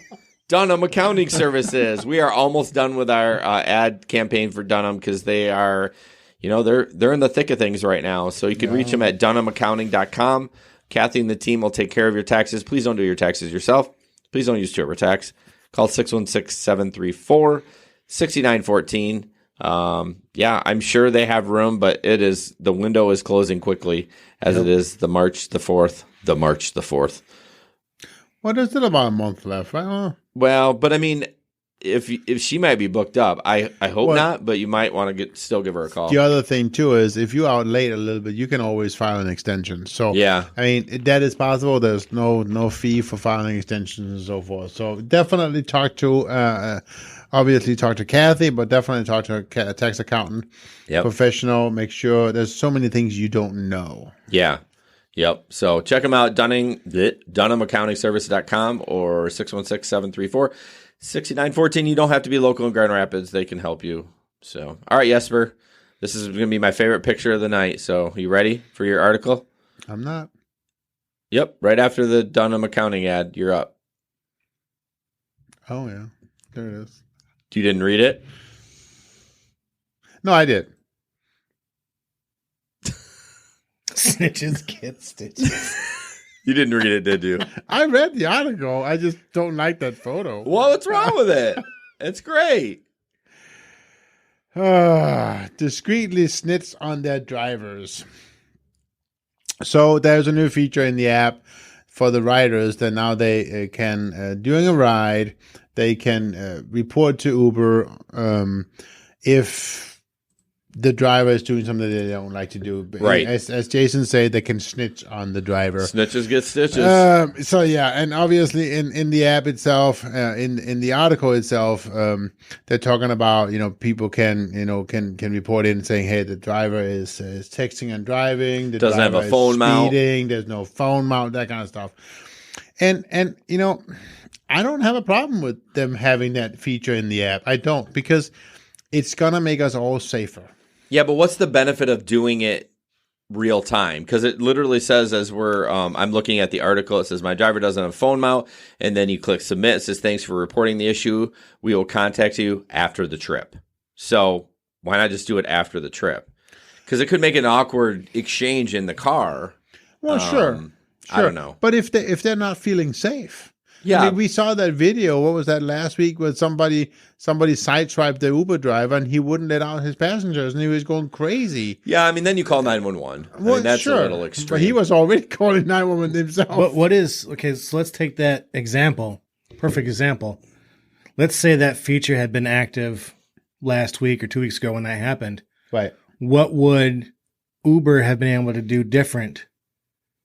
Dunham Accounting Services. We are almost done with our ad campaign for Dunham because they are, they're in the thick of things right now. So you can reach them at dunhamaccounting.com. Kathy and the team will take care of your taxes. Please don't do your taxes yourself. Please don't use TurboTax. Call 616-734-6914. I'm sure they have room, but the window is closing quickly as it is the March the 4th. Well, there's still about a month left, right? Well, but I mean, if she might be booked up, I hope not, but you might want to still give her a call. The other thing too is if you're out late a little bit, you can always file an extension. So yeah, I mean that is possible. There's no fee for filing extensions and so forth. So definitely talk to Kathy, but definitely talk to a tax accountant, professional. Make sure there's so many things you don't know. Yeah. Yep. So check them out, DunhamAccountingService.com or 616-734-6914. You don't have to be local in Grand Rapids. They can help you. So, all right, Jesper, this is going to be my favorite picture of the night. So you ready for your article? I'm not. Yep. Right after the Dunham Accounting ad, you're up. Oh, yeah. There it is. You didn't read it? No, I did. Snitches get stitches. You didn't read it, did you? I read the article. I just don't like that photo. Well, what's wrong with it? It's great. Discreetly snitch on their drivers. So there's a new feature in the app for the riders that now they can, during a ride, they can report to Uber if the driver is doing something they don't like to do. Right. As Jason said, they can snitch on the driver. Snitches get stitches. So yeah, and obviously in the app itself, in the article itself, they're talking about, people can report in saying, hey, the driver is texting and driving. The doesn't have driver a phone is mount. Speeding, there's no phone mount, that kind of stuff. And I don't have a problem with them having that feature in the app. I don't, because it's gonna make us all safer. Yeah, but what's the benefit of doing it real time? Because it literally says, as I'm looking at the article, it says my driver doesn't have a phone mount, and then you click submit. It says thanks for reporting the issue. We will contact you after the trip. So why not just do it after the trip? Because it could make an awkward exchange in the car. Well, sure. I don't know. But if they're not feeling safe, Yeah. I mean, we saw that video. What was that last week? Where somebody sideswiped the Uber driver and he wouldn't let out his passengers and he was going crazy. Yeah, I mean, then you call 911. I Well, mean, that's sure. a little extreme. But he was already calling 911 himself. What is okay? So let's take that example. Perfect example. Let's say that feature had been active last week or 2 weeks ago when that happened. Right. What would Uber have been able to do different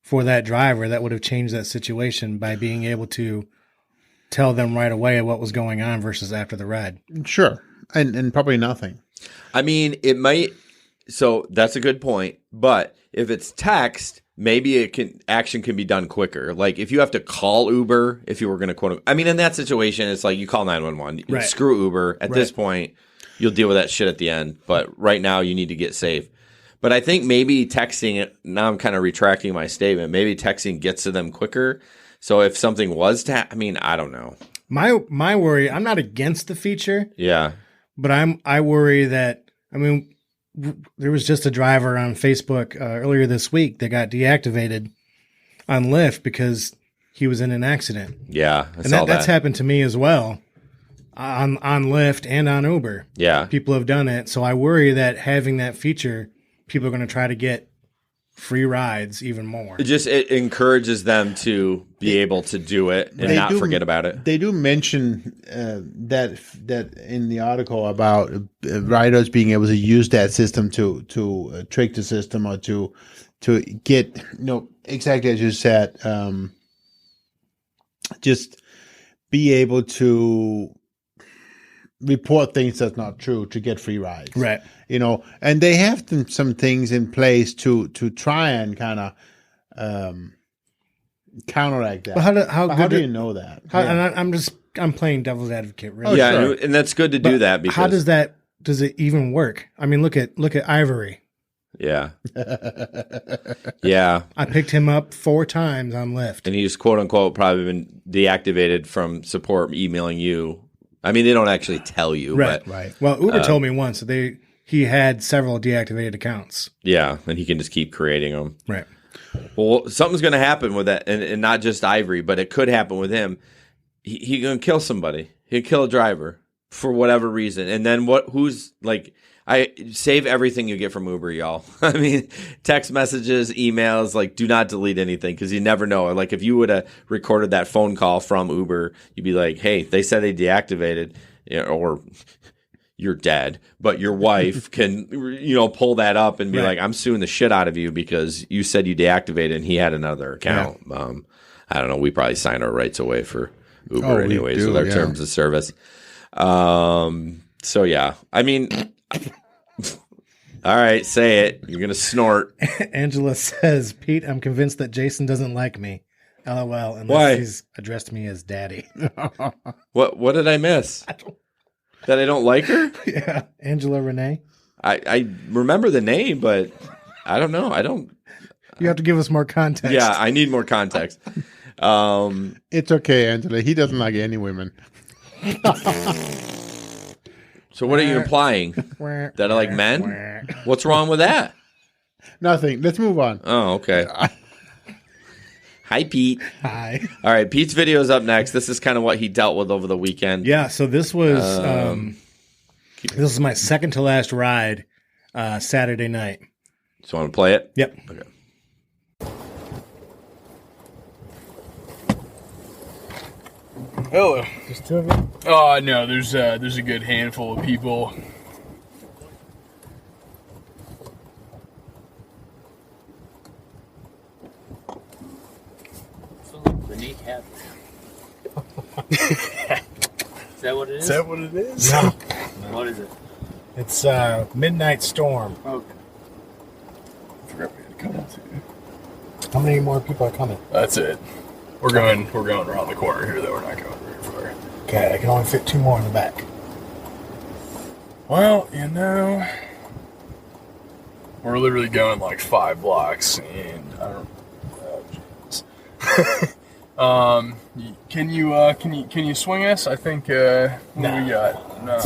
for that driver that would have changed that situation by being able to tell them right away what was going on versus after the ride? Sure. And probably nothing. I mean, it might. So that's a good point. But if it's text, maybe action can be done quicker. Like if you have to call Uber, if you were going to quote, I mean, in that situation, it's like you call 911. Right. Screw Uber. At this point, you'll deal with that shit at the end. But right now, you need to get safe. But I think maybe texting it. Now I'm kind of retracting my statement. Maybe texting gets to them quicker. So if something was to, I mean, I don't know. My worry. I'm not against the feature. Yeah. But I worry that, I mean, there was just a driver on Facebook earlier this week that got deactivated on Lyft because he was in an accident. Yeah, I and saw that's that. happened to me as well on Lyft and on Uber. Yeah. People have done it. So I worry that having that feature, people are going to try to get free rides even more. It encourages them to be able to do it and not forget about it. They do mention that in the article about riders being able to use that system to trick the system or to get exactly as you said, just be able to report things that's not true to get free rides. Right. And they have some things in place to try and kind of counteract that. But how do you know that? And I'm playing devil's advocate. Really. Yeah, sure. And that's good to do that. Because how does it even work? I mean, look at Ivory. Yeah. Yeah. I picked him up 4 times on Lyft. And he's quote unquote probably been deactivated from support emailing you. I mean, they don't actually tell you. Right. But, right. Well, Uber told me once that he had several deactivated accounts. Yeah. And he can just keep creating them. Right. Well, something's going to happen with that. And not just Ivory, but it could happen with him. He's going to kill somebody. He'll kill a driver for whatever reason. And then who's like, I save everything you get from Uber, y'all. I mean, text messages, emails, like do not delete anything because you never know. Like if you would have recorded that phone call from Uber, you'd be like, hey, they said they deactivated, or you're dead, but your wife can, pull that up and be like, I'm suing the shit out of you because you said you deactivated and he had another account. Yeah. I don't know. We probably sign our rights away for Uber anyways with our terms of service. So yeah, I mean, all right, say it. You're gonna snort. Angela says, "Pete, I'm convinced that Jason doesn't like me. LOL. Unless he's addressed me as daddy." What did I miss? That I don't like her? Yeah, Angela Renee. I remember the name, but I don't know. I don't. You have to give us more context. Yeah, I need more context. It's okay, Angela. He doesn't like any women. So what are you implying? That I like men? What's wrong with that? Nothing. Let's move on. Oh, okay. Hi, Pete. Hi. All right, Pete's video is up next. This is kind of what he dealt with over the weekend. Yeah, so this was this is my second to last ride Saturday night. So want to play it? Yep. Okay. Hello. Just 2 of you? Oh no, there's a good handful of people. The kneecap. Is that what it is? Is that what it is? No. What is it? It's Midnight Storm. Okay. I forgot we had to come to. How many more people are coming? That's it. We're going around the corner here, though. We're not going very far. Okay, I can only fit 2 more in the back. Well, we're literally going like 5 blocks, and I don't. Oh, jeez. Can you swing us? I think. What do we got? No.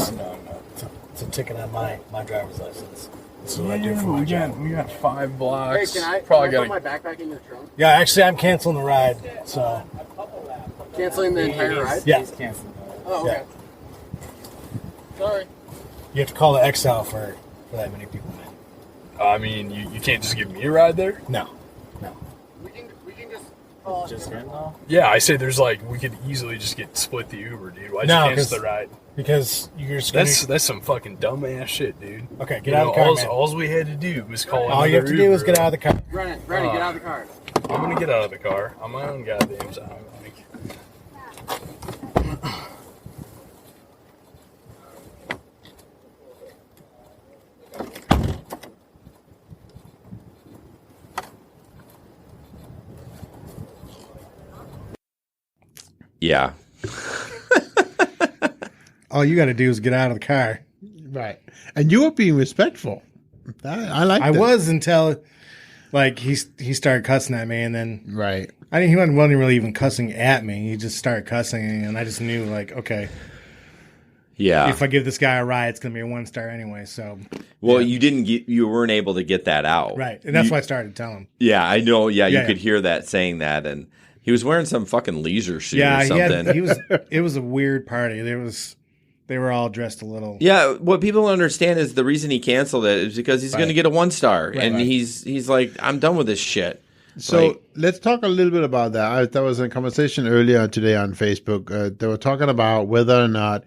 It's a ticket on my driver's license. This is Yeah, what I do for my job. We got 5 blocks. Hey, can I Probably put got my backpack in your trunk? Yeah, actually, I'm canceling the ride. So Canceling the entire ride? Yeah. He's canceling. Oh, okay. Sorry. You have to call the XL for that many people, man. I mean, you can't just give me a ride there? No. We can just him though? Yeah, I say there's we could easily just split the Uber, dude. Why'd you cancel the ride? Because you're just gonna... That's some fucking dumbass shit, dude. Okay, get out of the car, man. All we had to do was call All you have to do is get out of the car. Brandon, get out of the car. I'm gonna get out of the car on my own goddamn side. Yeah. All you got to do is get out of the car. Right. And you were being respectful. I like that. I was until he started cussing at me, and then right. He wasn't really even cussing at me. He just started cussing, and I just knew okay. Yeah. If I give this guy a ride, it's gonna be a 1-star anyway. So. Well, you weren't able to get that out. Right, and that's why I started telling him. Yeah, I know. Yeah, you Yeah. could hear that saying that, and he was wearing some fucking leisure suit or something. It was a weird party. They were all dressed a little. Yeah, what people don't understand is the reason he canceled it is because he's going to get a 1-star, and right. he's like, I'm done with this shit. So let's talk a little bit about that. There was a conversation earlier today on Facebook. They were talking about whether or not,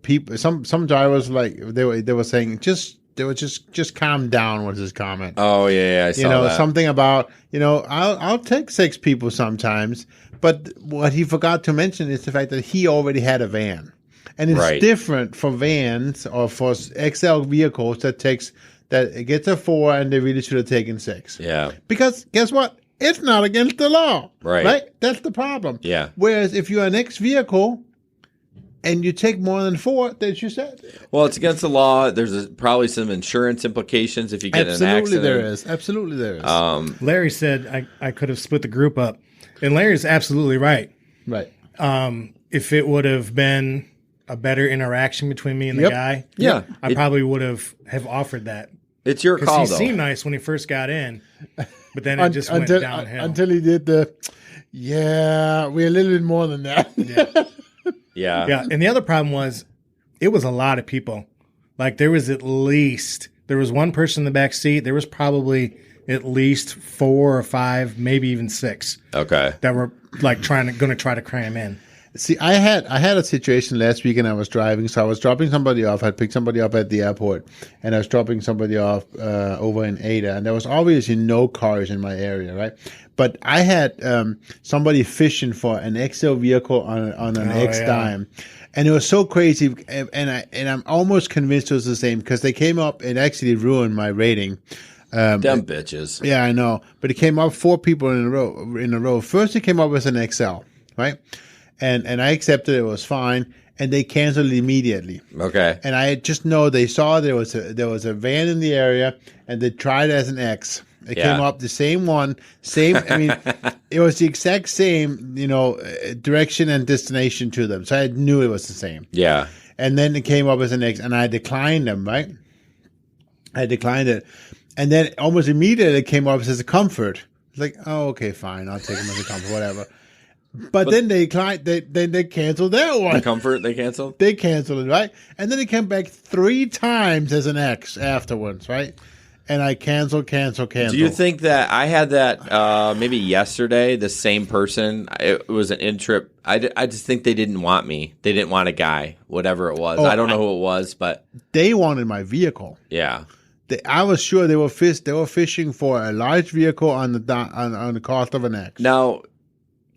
people. Some drivers they were saying just calm down with his comment. Oh yeah, I saw that. Something about I'll take 6 people sometimes, but what he forgot to mention is the fact that he already had a van. And it's different for vans or for XL vehicles that it gets a 4 and they really should have taken 6. Yeah. Because guess what? It's not against the law. Right. That's the problem. Yeah. Whereas if you're an X vehicle and you take more than 4, that you said. Well, it's against the law. There's probably some insurance implications if you get in an accident. Absolutely there is. Larry said I could have split the group up. And Larry's absolutely right. Right. If it would have been a better interaction between me and the guy, I probably would have offered that. It's your call, though. He seemed nice when he first got in, but then it just went downhill. Until he did we're a little bit more than that. Yeah. Yeah. And the other problem was it was a lot of people. There was one person in the back seat. There was probably at least 4 or 5, maybe even 6. Okay. That were going to try to cram in. See, I had a situation last week, and I was driving. So I was dropping somebody off. I picked somebody up at the airport, and I was dropping somebody off over in Ada. And there was obviously no cars in my area, right? But I had somebody fishing for an XL vehicle on an X-Dime. And it was so crazy, and I'm almost convinced it was the same because they came up and actually ruined my rating. Them bitches. Yeah, I know. But it came up 4 people in a row. First, it came up as an XL, right? And I accepted it was fine, and they canceled it immediately. Okay. And I just know they saw there was a van in the area, and they tried it as an X. It came up the same one, same. I mean, it was the exact same, direction and destination to them. So I knew it was the same. Yeah. And then it came up as an X, and I declined them. Right. I declined it, and then almost immediately it came up as a Comfort. It's like, oh, okay, fine, I'll take them as a Comfort, whatever. But then they canceled that one. The Comfort they canceled? They canceled it, right? And then it came back 3 times as an X afterwards, right? And I canceled. Do you think that I had that maybe yesterday, the same person, it was an in-trip. I just think they didn't want me. They didn't want a guy, whatever it was. I don't know who it was, but. They wanted my vehicle. Yeah. I was sure they were fishing for a large vehicle on the cost of an X. Now,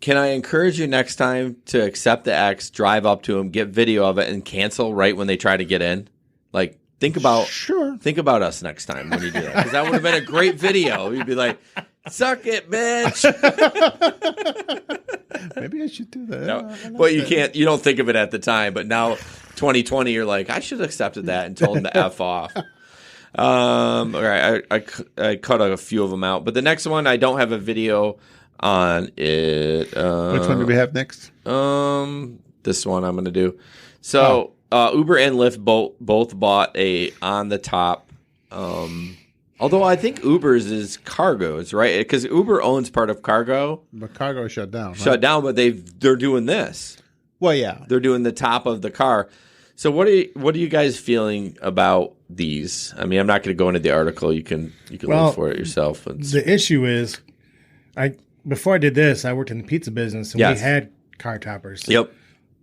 can I encourage you next time to accept the X, drive up to them, get video of it, and cancel right when they try to get in? Think about us next time when you do that, because that would have been a great video. You'd be like, "Suck it, bitch." Maybe I should do that. No, but you can't. You don't think of it at the time. But now, 2020, you're like, I should have accepted that and told them to F off. All right, I cut a few of them out, but the next one I don't have a video on it. Which one do we have next? This one I'm going to do. So Uber and Lyft both bought a on the top Although I think Uber's is cargo's, right? Because Uber owns part of cargo. But cargo shut down. Right? Shut down, but they're doing this. Well, yeah. They're doing the top of the car. So what are you guys feeling about these? I mean, I'm not going to go into the article. You can look for it yourself. The issue is, before I did this, I worked in the pizza business, and we had car toppers. Yep.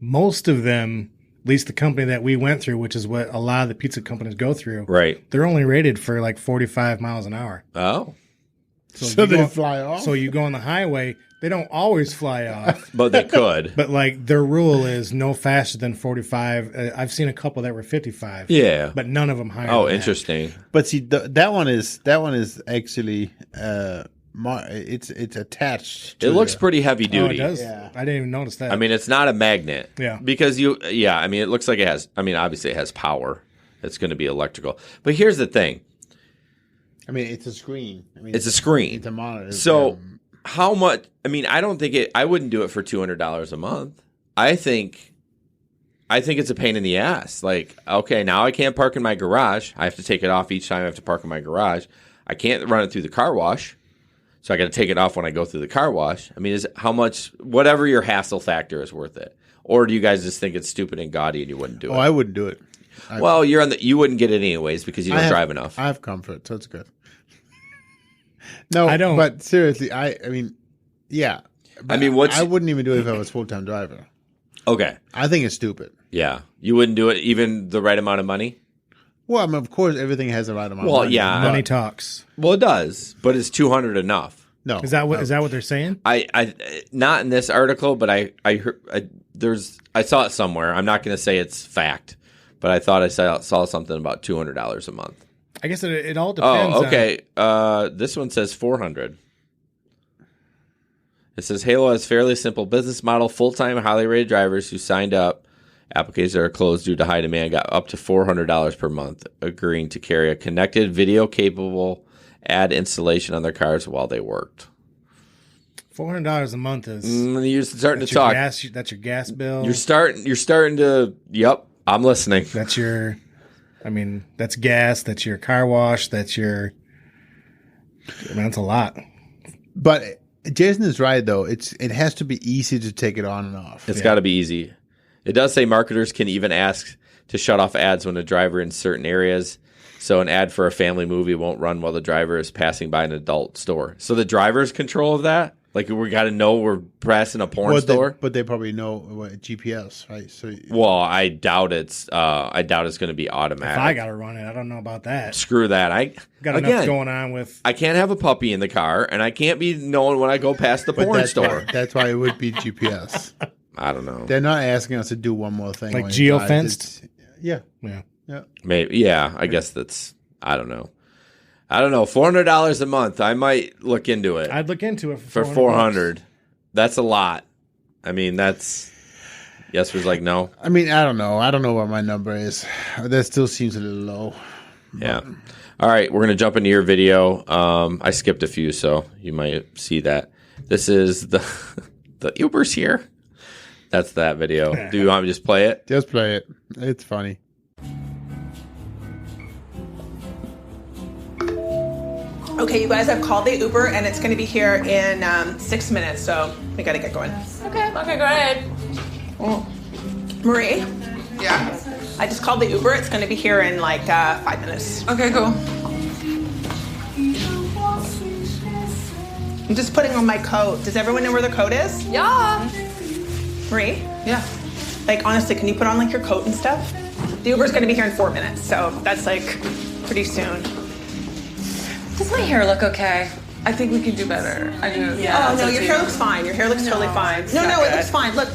Most of them, at least the company that we went through, which is what a lot of the pizza companies go through, right? They're only rated for like 45 miles an hour. Oh. So they fly off? So you go on the highway, they don't always fly off. But they could. But like their rule is no faster than 45. I've seen a couple that were 55. Yeah. But none of them higher. Oh, than interesting. That. But see, that one is actually it's attached. It looks pretty heavy duty. Oh, it does. Yeah. I didn't even notice that. I mean, it's not a magnet. Yeah. Because I mean, it looks like it has, I mean, obviously it has power. It's going to be electrical. But here's the thing. I mean, it's a screen. I mean, it's a screen. It's a monitor. So how much, I mean, I wouldn't do it for $200 a month. I think it's a pain in the ass. Like, okay, now I can't park in my garage. I have to take it off each time I have to park in my garage. I can't run it through the car wash. So I got to take it off when I go through the car wash. I mean, whatever your hassle factor is worth it. Or do you guys just think it's stupid and gaudy and you wouldn't do it? Oh, I wouldn't do it. Well, you wouldn't get it anyways because you don't drive enough. I have comfort, so it's good. No, I don't. But seriously, I mean, yeah. I mean, I wouldn't even do it if I was full-time driver. Okay. I think it's stupid. Yeah. You wouldn't do it even the right amount of money? Well, I mean, of course, everything has the right amount of well, money. yeah. Money talks. Well, it does, but is $200 enough? No. Is that what they're saying? I not in this article, but I heard, I saw it somewhere. I'm not going to say it's fact, but I thought I saw something about $200 a month. I guess it all depends. Oh, okay. This one says $400. It says Halo has fairly simple business model. Full-time, highly rated drivers who signed up. Applications are closed due to high demand. Got up to $400 per month, agreeing to carry a connected, video-capable ad installation on their cars while they worked. $400 a month is. You're starting to talk. That's your gas bill. You're starting to. Yep, I'm listening. That's your. I mean, that's gas. That's your car wash. That's your. I mean, that's a lot. But Jason is right, though. It has to be easy to take it on and off. It's got to be easy. It does say marketers can even ask to shut off ads when a driver in certain areas. So an ad for a family movie won't run while the driver is passing by an adult store. So the driver's control of that? Like we got to know we're passing a porn store? But they probably know GPS, right? So well, I doubt it's going to be automatic. If I got to run it, I don't know about that. Screw that. I got enough going on with. I can't have a puppy in the car, and I can't be knowing when I go past the porn store. That's why it would be GPS. I don't know. They're not asking us to do one more thing. Like geo-fenced? Yeah. Maybe. Yeah, I guess that's. I don't know. $400 a month. I might look into it. I'd look into it for $400. That's a lot. I mean, that's. Yesper's like no. I mean, I don't know. I don't know what my number is. That still seems a little low. Yeah. All right, we're gonna jump into your video. I skipped a few, so you might see that. This is the Uber's here. That's that video. Do you want me to just play it? Just play it. It's funny. Okay, you guys, I've called the Uber and it's going to be here in 6 minutes, so we got to get going. Okay, go ahead. Marie? Yeah? I just called the Uber. It's going to be here in like 5 minutes. Okay, cool. I'm just putting on my coat. Does everyone know where their coat is? Yeah. Marie? Yeah. Like, honestly, can you put on like your coat and stuff? The Uber's going to be here in 4 minutes, so that's like pretty soon. Does my hair look okay? I think we can do better. I do. Yeah. Oh, no, your hair looks fine. Your hair looks totally fine. No, it looks fine. Look,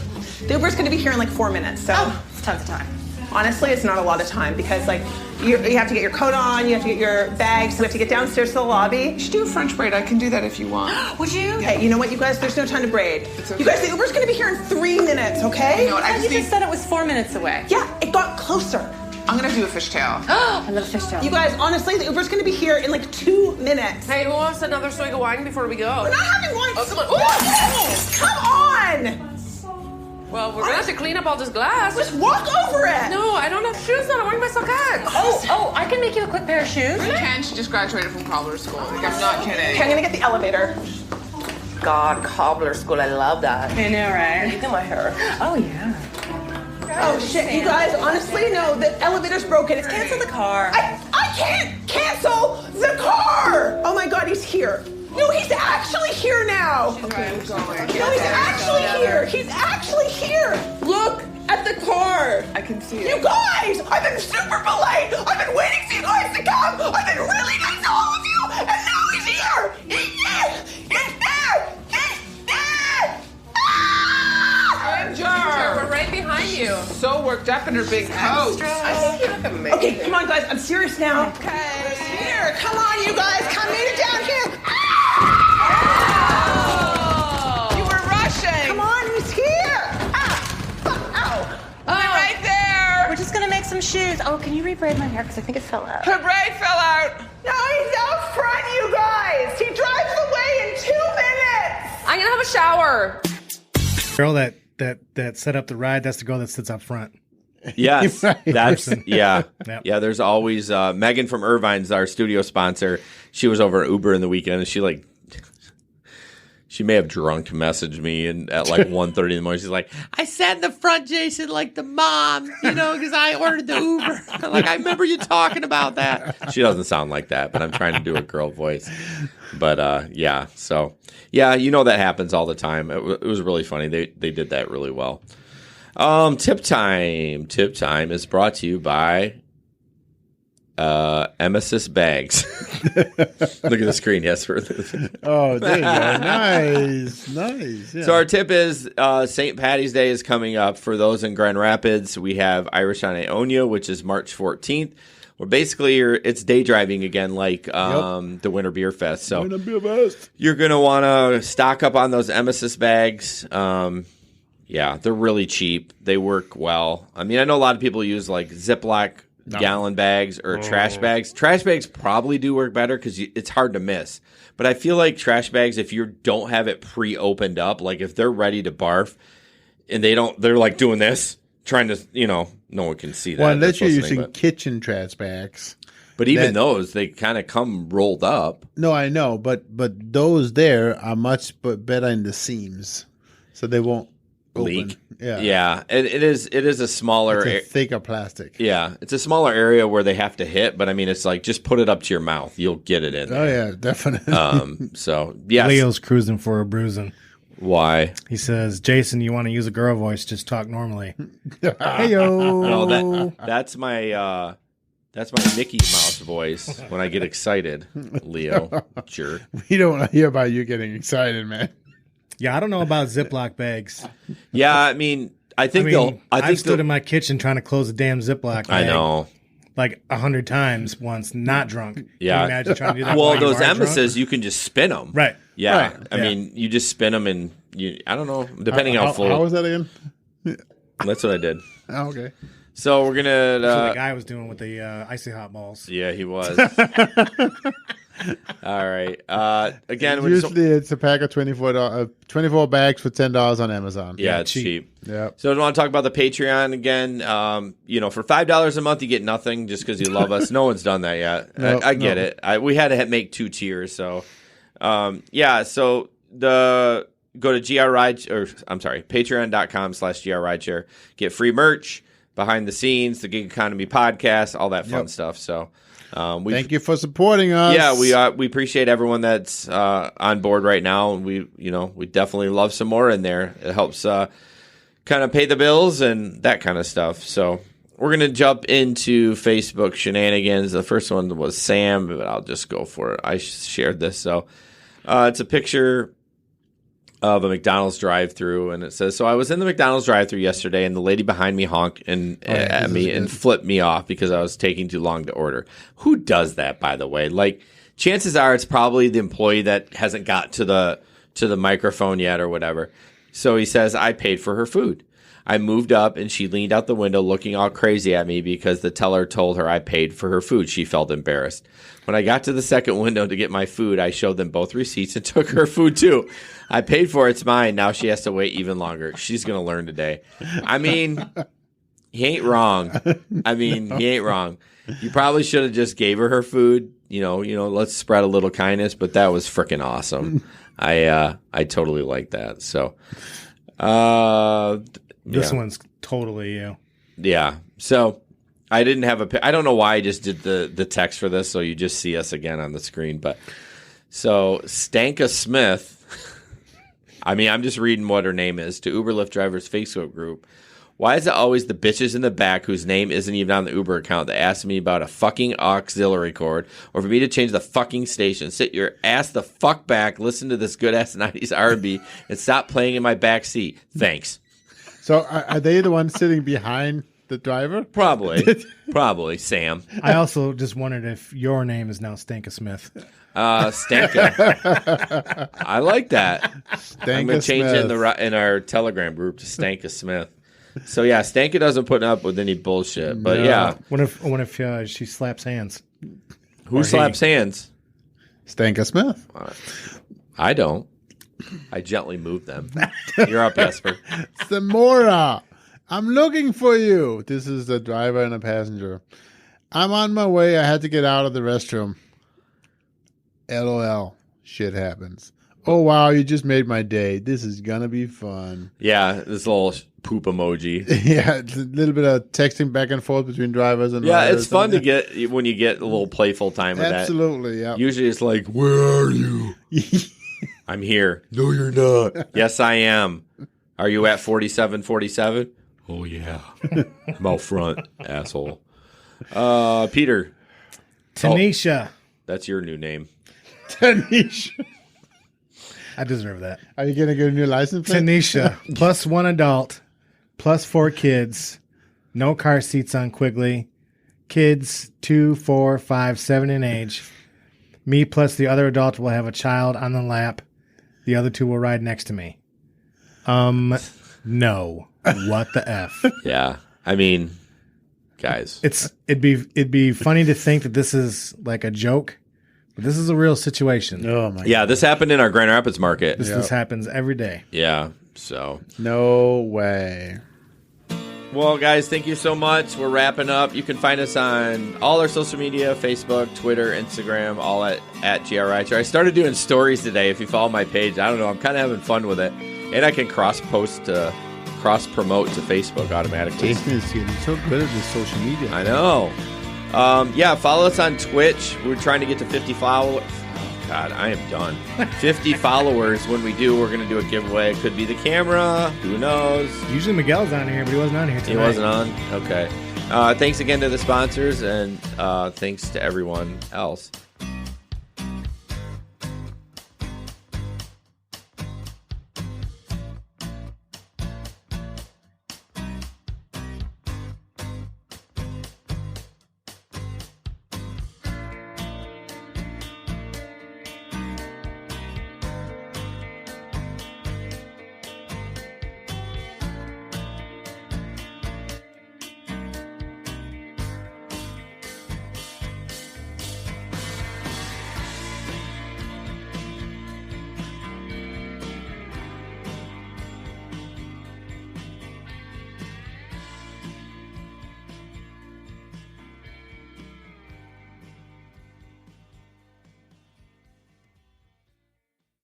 the Uber's going to be here in like 4 minutes, so. It's tons of time. Honestly, it's not a lot of time because like you have to get your coat on, you have to get your bags, we have to get downstairs to the lobby. You should do a French braid. I can do that if you want. Would you? Okay, you know what, you guys, there's no time to braid. It's okay. You guys, the Uber's going to be here in 3 minutes, okay? You know what, You just said it was 4 minutes away. Yeah, it got closer. I'm going to do a fishtail. I love a fishtail. You guys, honestly, the Uber's going to be here in like 2 minutes. Hey, who wants another swig of wine before we go? We're not having wine. Oh, come on. Come on! Well, we're gonna have to clean up all this glass. Just walk over it. No, I don't have shoes on. I'm wearing my sockets. Oh, I can make you a quick pair of shoes. You can. She just graduated from cobbler school. Like, I'm not kidding. Okay, I'm gonna get the elevator. God, cobbler school. I love that. I know, right? You do my hair. Oh, yeah. Oh shit, you guys, honestly, no, the elevator's broken. It's Cancel the car. I can't cancel the car! Oh my god, he's here. No, he's actually here now. Okay, I'm going. No, he's actually here. He's actually here. Look at the car. I can see You it. guys, I've been super polite. I've been waiting for you guys to come. I've been really nice to all of you. And now he's here. He's there. He's there. He's there. Ginger, we're right behind you. So worked up in her big coat. I think you look amazing. Okay, come on, guys. I'm serious now. Okay. Here, come on, you guys. Come meet it down here. You were rushing. Come on, he's here. Ow. Right there. We're just gonna make some shoes. Oh, can you rebraid my hair? Because I think it fell out. Her braid fell out. No, he's out front, you guys. He drives away in 2 minutes. I'm gonna have a shower. Girl that set up the ride, that's the girl that sits up front. Yes, that's yeah. Yep. Yeah, there's always Megan from Irvine's our studio sponsor. She was over at Uber in the weekend, and she may have drunk messaged me and at like 1:30 in the morning. She's like, I sat in the front, Jason, like the mom, because I ordered the Uber. Like, I remember you talking about that. She doesn't sound like that, but I'm trying to do a girl voice. But yeah, so yeah, that happens all the time. It was really funny. They did that really well. Tip time. Tip time is brought to you by Emesis Bags. Look at the screen, yes. Oh, there you go. Nice. Yeah. So our tip is St. Patty's Day is coming up. For those in Grand Rapids, we have Irish on Ionia, which is March 14th. Where basically it's day driving again, like the Winter Beer Fest. So you're going to want to stock up on those Emesis bags. Yeah, they're really cheap. They work well. I mean, I know a lot of people use like Ziploc gallon bags or trash bags. Trash bags probably do work better because it's hard to miss. But I feel like trash bags, if you don't have it pre-opened up, like if they're ready to barf and they're like doing this, trying to, no one can see that. Well, unless you're using kitchen trash bags. But even those, they kind of come rolled up. No, I know, but those there are much better in the seams, so they won't leak. Open. Yeah. It is a smaller, it's a thicker plastic. Yeah, it's a smaller area where they have to hit, but I mean, it's like just put it up to your mouth, you'll get it in there. Oh yeah, definitely. So yes, Leo's cruising for a bruising. Why? He says, Jason, you want to use a girl voice? Just talk normally. Hey-yo. No, that's my Mickey Mouse voice when I get excited. Leo, jerk. We don't want to hear about you getting excited, man. Yeah, I don't know about Ziploc bags. Yeah, I mean, I think I've stood in my kitchen trying to close a damn Ziploc bag. I know. Like 100 times once, not drunk. Yeah. Can you imagine trying to do that? Well, those Emesis, you can just spin them. Right. Yeah. Right. I mean, you just spin them and I don't know, depending how full. How was that again? That's what I did. Oh, okay. So we're gonna. That's what the guy was doing with the icy hot balls. Yeah, he was. All right. Again, usually it's a pack of 24 bags for $10 on Amazon. Yeah, it's cheap. Yeah. So I want to talk about the Patreon again. For $5 a month, you get nothing just because you love us. No one's done that yet. No, I get it. We had to make 2 tiers. So, So go to patreon.com/grrideshare. Get free merch, behind the scenes, the Gig Economy podcast, all that fun stuff. So. Thank you for supporting us. Yeah, we appreciate everyone that's on board right now. We definitely love some more in there. It helps kind of pay the bills and that kind of stuff. So we're gonna jump into Facebook shenanigans. The first one was Sam, but I'll just go for it. I shared this, so it's a picture of a McDonald's drive-thru, and it says, "So I was in the McDonald's drive-thru yesterday, and the lady behind me honked at me and flipped me off because I was taking too long to order." Who does that, by the way? Like, chances are it's probably the employee that hasn't got to the microphone yet or whatever. So he says, "I paid for her food. I moved up, and she leaned out the window looking all crazy at me because the teller told her I paid for her food. She felt embarrassed. When I got to the second window to get my food, I showed them both receipts and took her food too. I paid for it. It's mine. Now she has to wait even longer. She's going to learn today. I mean, he ain't wrong. He ain't wrong. You probably should have just gave her food. You know, let's spread a little kindness, but that was freaking awesome. I totally like that. So, this one's totally you. Yeah. So I didn't have I don't know why I just did the text for this. So you just see us again on the screen, but so Stanka Smith, I'm just reading what her name is to Uber Lyft drivers Facebook group. Why is it always the bitches in the back whose name isn't even on the Uber account that ask me about a fucking auxiliary cord or for me to change the fucking station? Sit your ass the fuck back, listen to this good-ass 90s R&B, and stop playing in my back seat. Thanks. So are they the ones sitting behind the driver? Probably, Sam. I also just wondered if your name is now Stanka Smith. Stanka. I like that. Stanka I'm going to change Smith. it in our Telegram group to Stanka Smith. So yeah, Stanka doesn't put up with any bullshit. But yeah, what if she slaps hands? Who slaps hands? Stanka Smith. I don't. I gently move them. You're up, Jesper. Samora, I'm looking for you. This is the driver and a passenger. I'm on my way. I had to get out of the restroom. LOL. Shit happens. Oh, wow. You just made my day. This is going to be fun. Yeah, this little poop emoji. Yeah, it's a little bit of texting back and forth between drivers and yeah, riders. it's fun to get when you get a little playful time with that. Absolutely, yeah. Usually it's like, where are you? I'm here. No, you're not. Yes, I am. Are you at 4747? Oh, yeah. I'm out front, asshole. Peter. Tanisha. That's your new name. Tanisha. I deserve that. Are you going to get a new license plate? Tanisha, plus one adult, plus 4 kids, no car seats on Quigley, kids 2, 4, 5, 7 in age. Me plus the other adult will have a child on the lap. The other 2 will ride next to me. No. What the F? Yeah. Guys. It'd be funny to think that this is like a joke. But this is a real situation. Oh my! Yeah, this happened in our Grand Rapids market. This happens every day. Yeah, so no way. Well, guys, thank you so much. We're wrapping up. You can find us on all our social media: Facebook, Twitter, Instagram, all at GRI. I started doing stories today. If you follow my page, I don't know, I'm kind of having fun with it, and I can cross promote to Facebook automatically. Jason is getting so good at this social media. I know. Yeah, follow us on Twitch. We're trying to get to 50 followers. Oh, God, I am done. 50 followers. When we do, we're going to do a giveaway. It could be the camera. Who knows? Usually Miguel's on here, but he wasn't on here tonight. He wasn't on? Okay. Thanks again to the sponsors, and thanks to everyone else.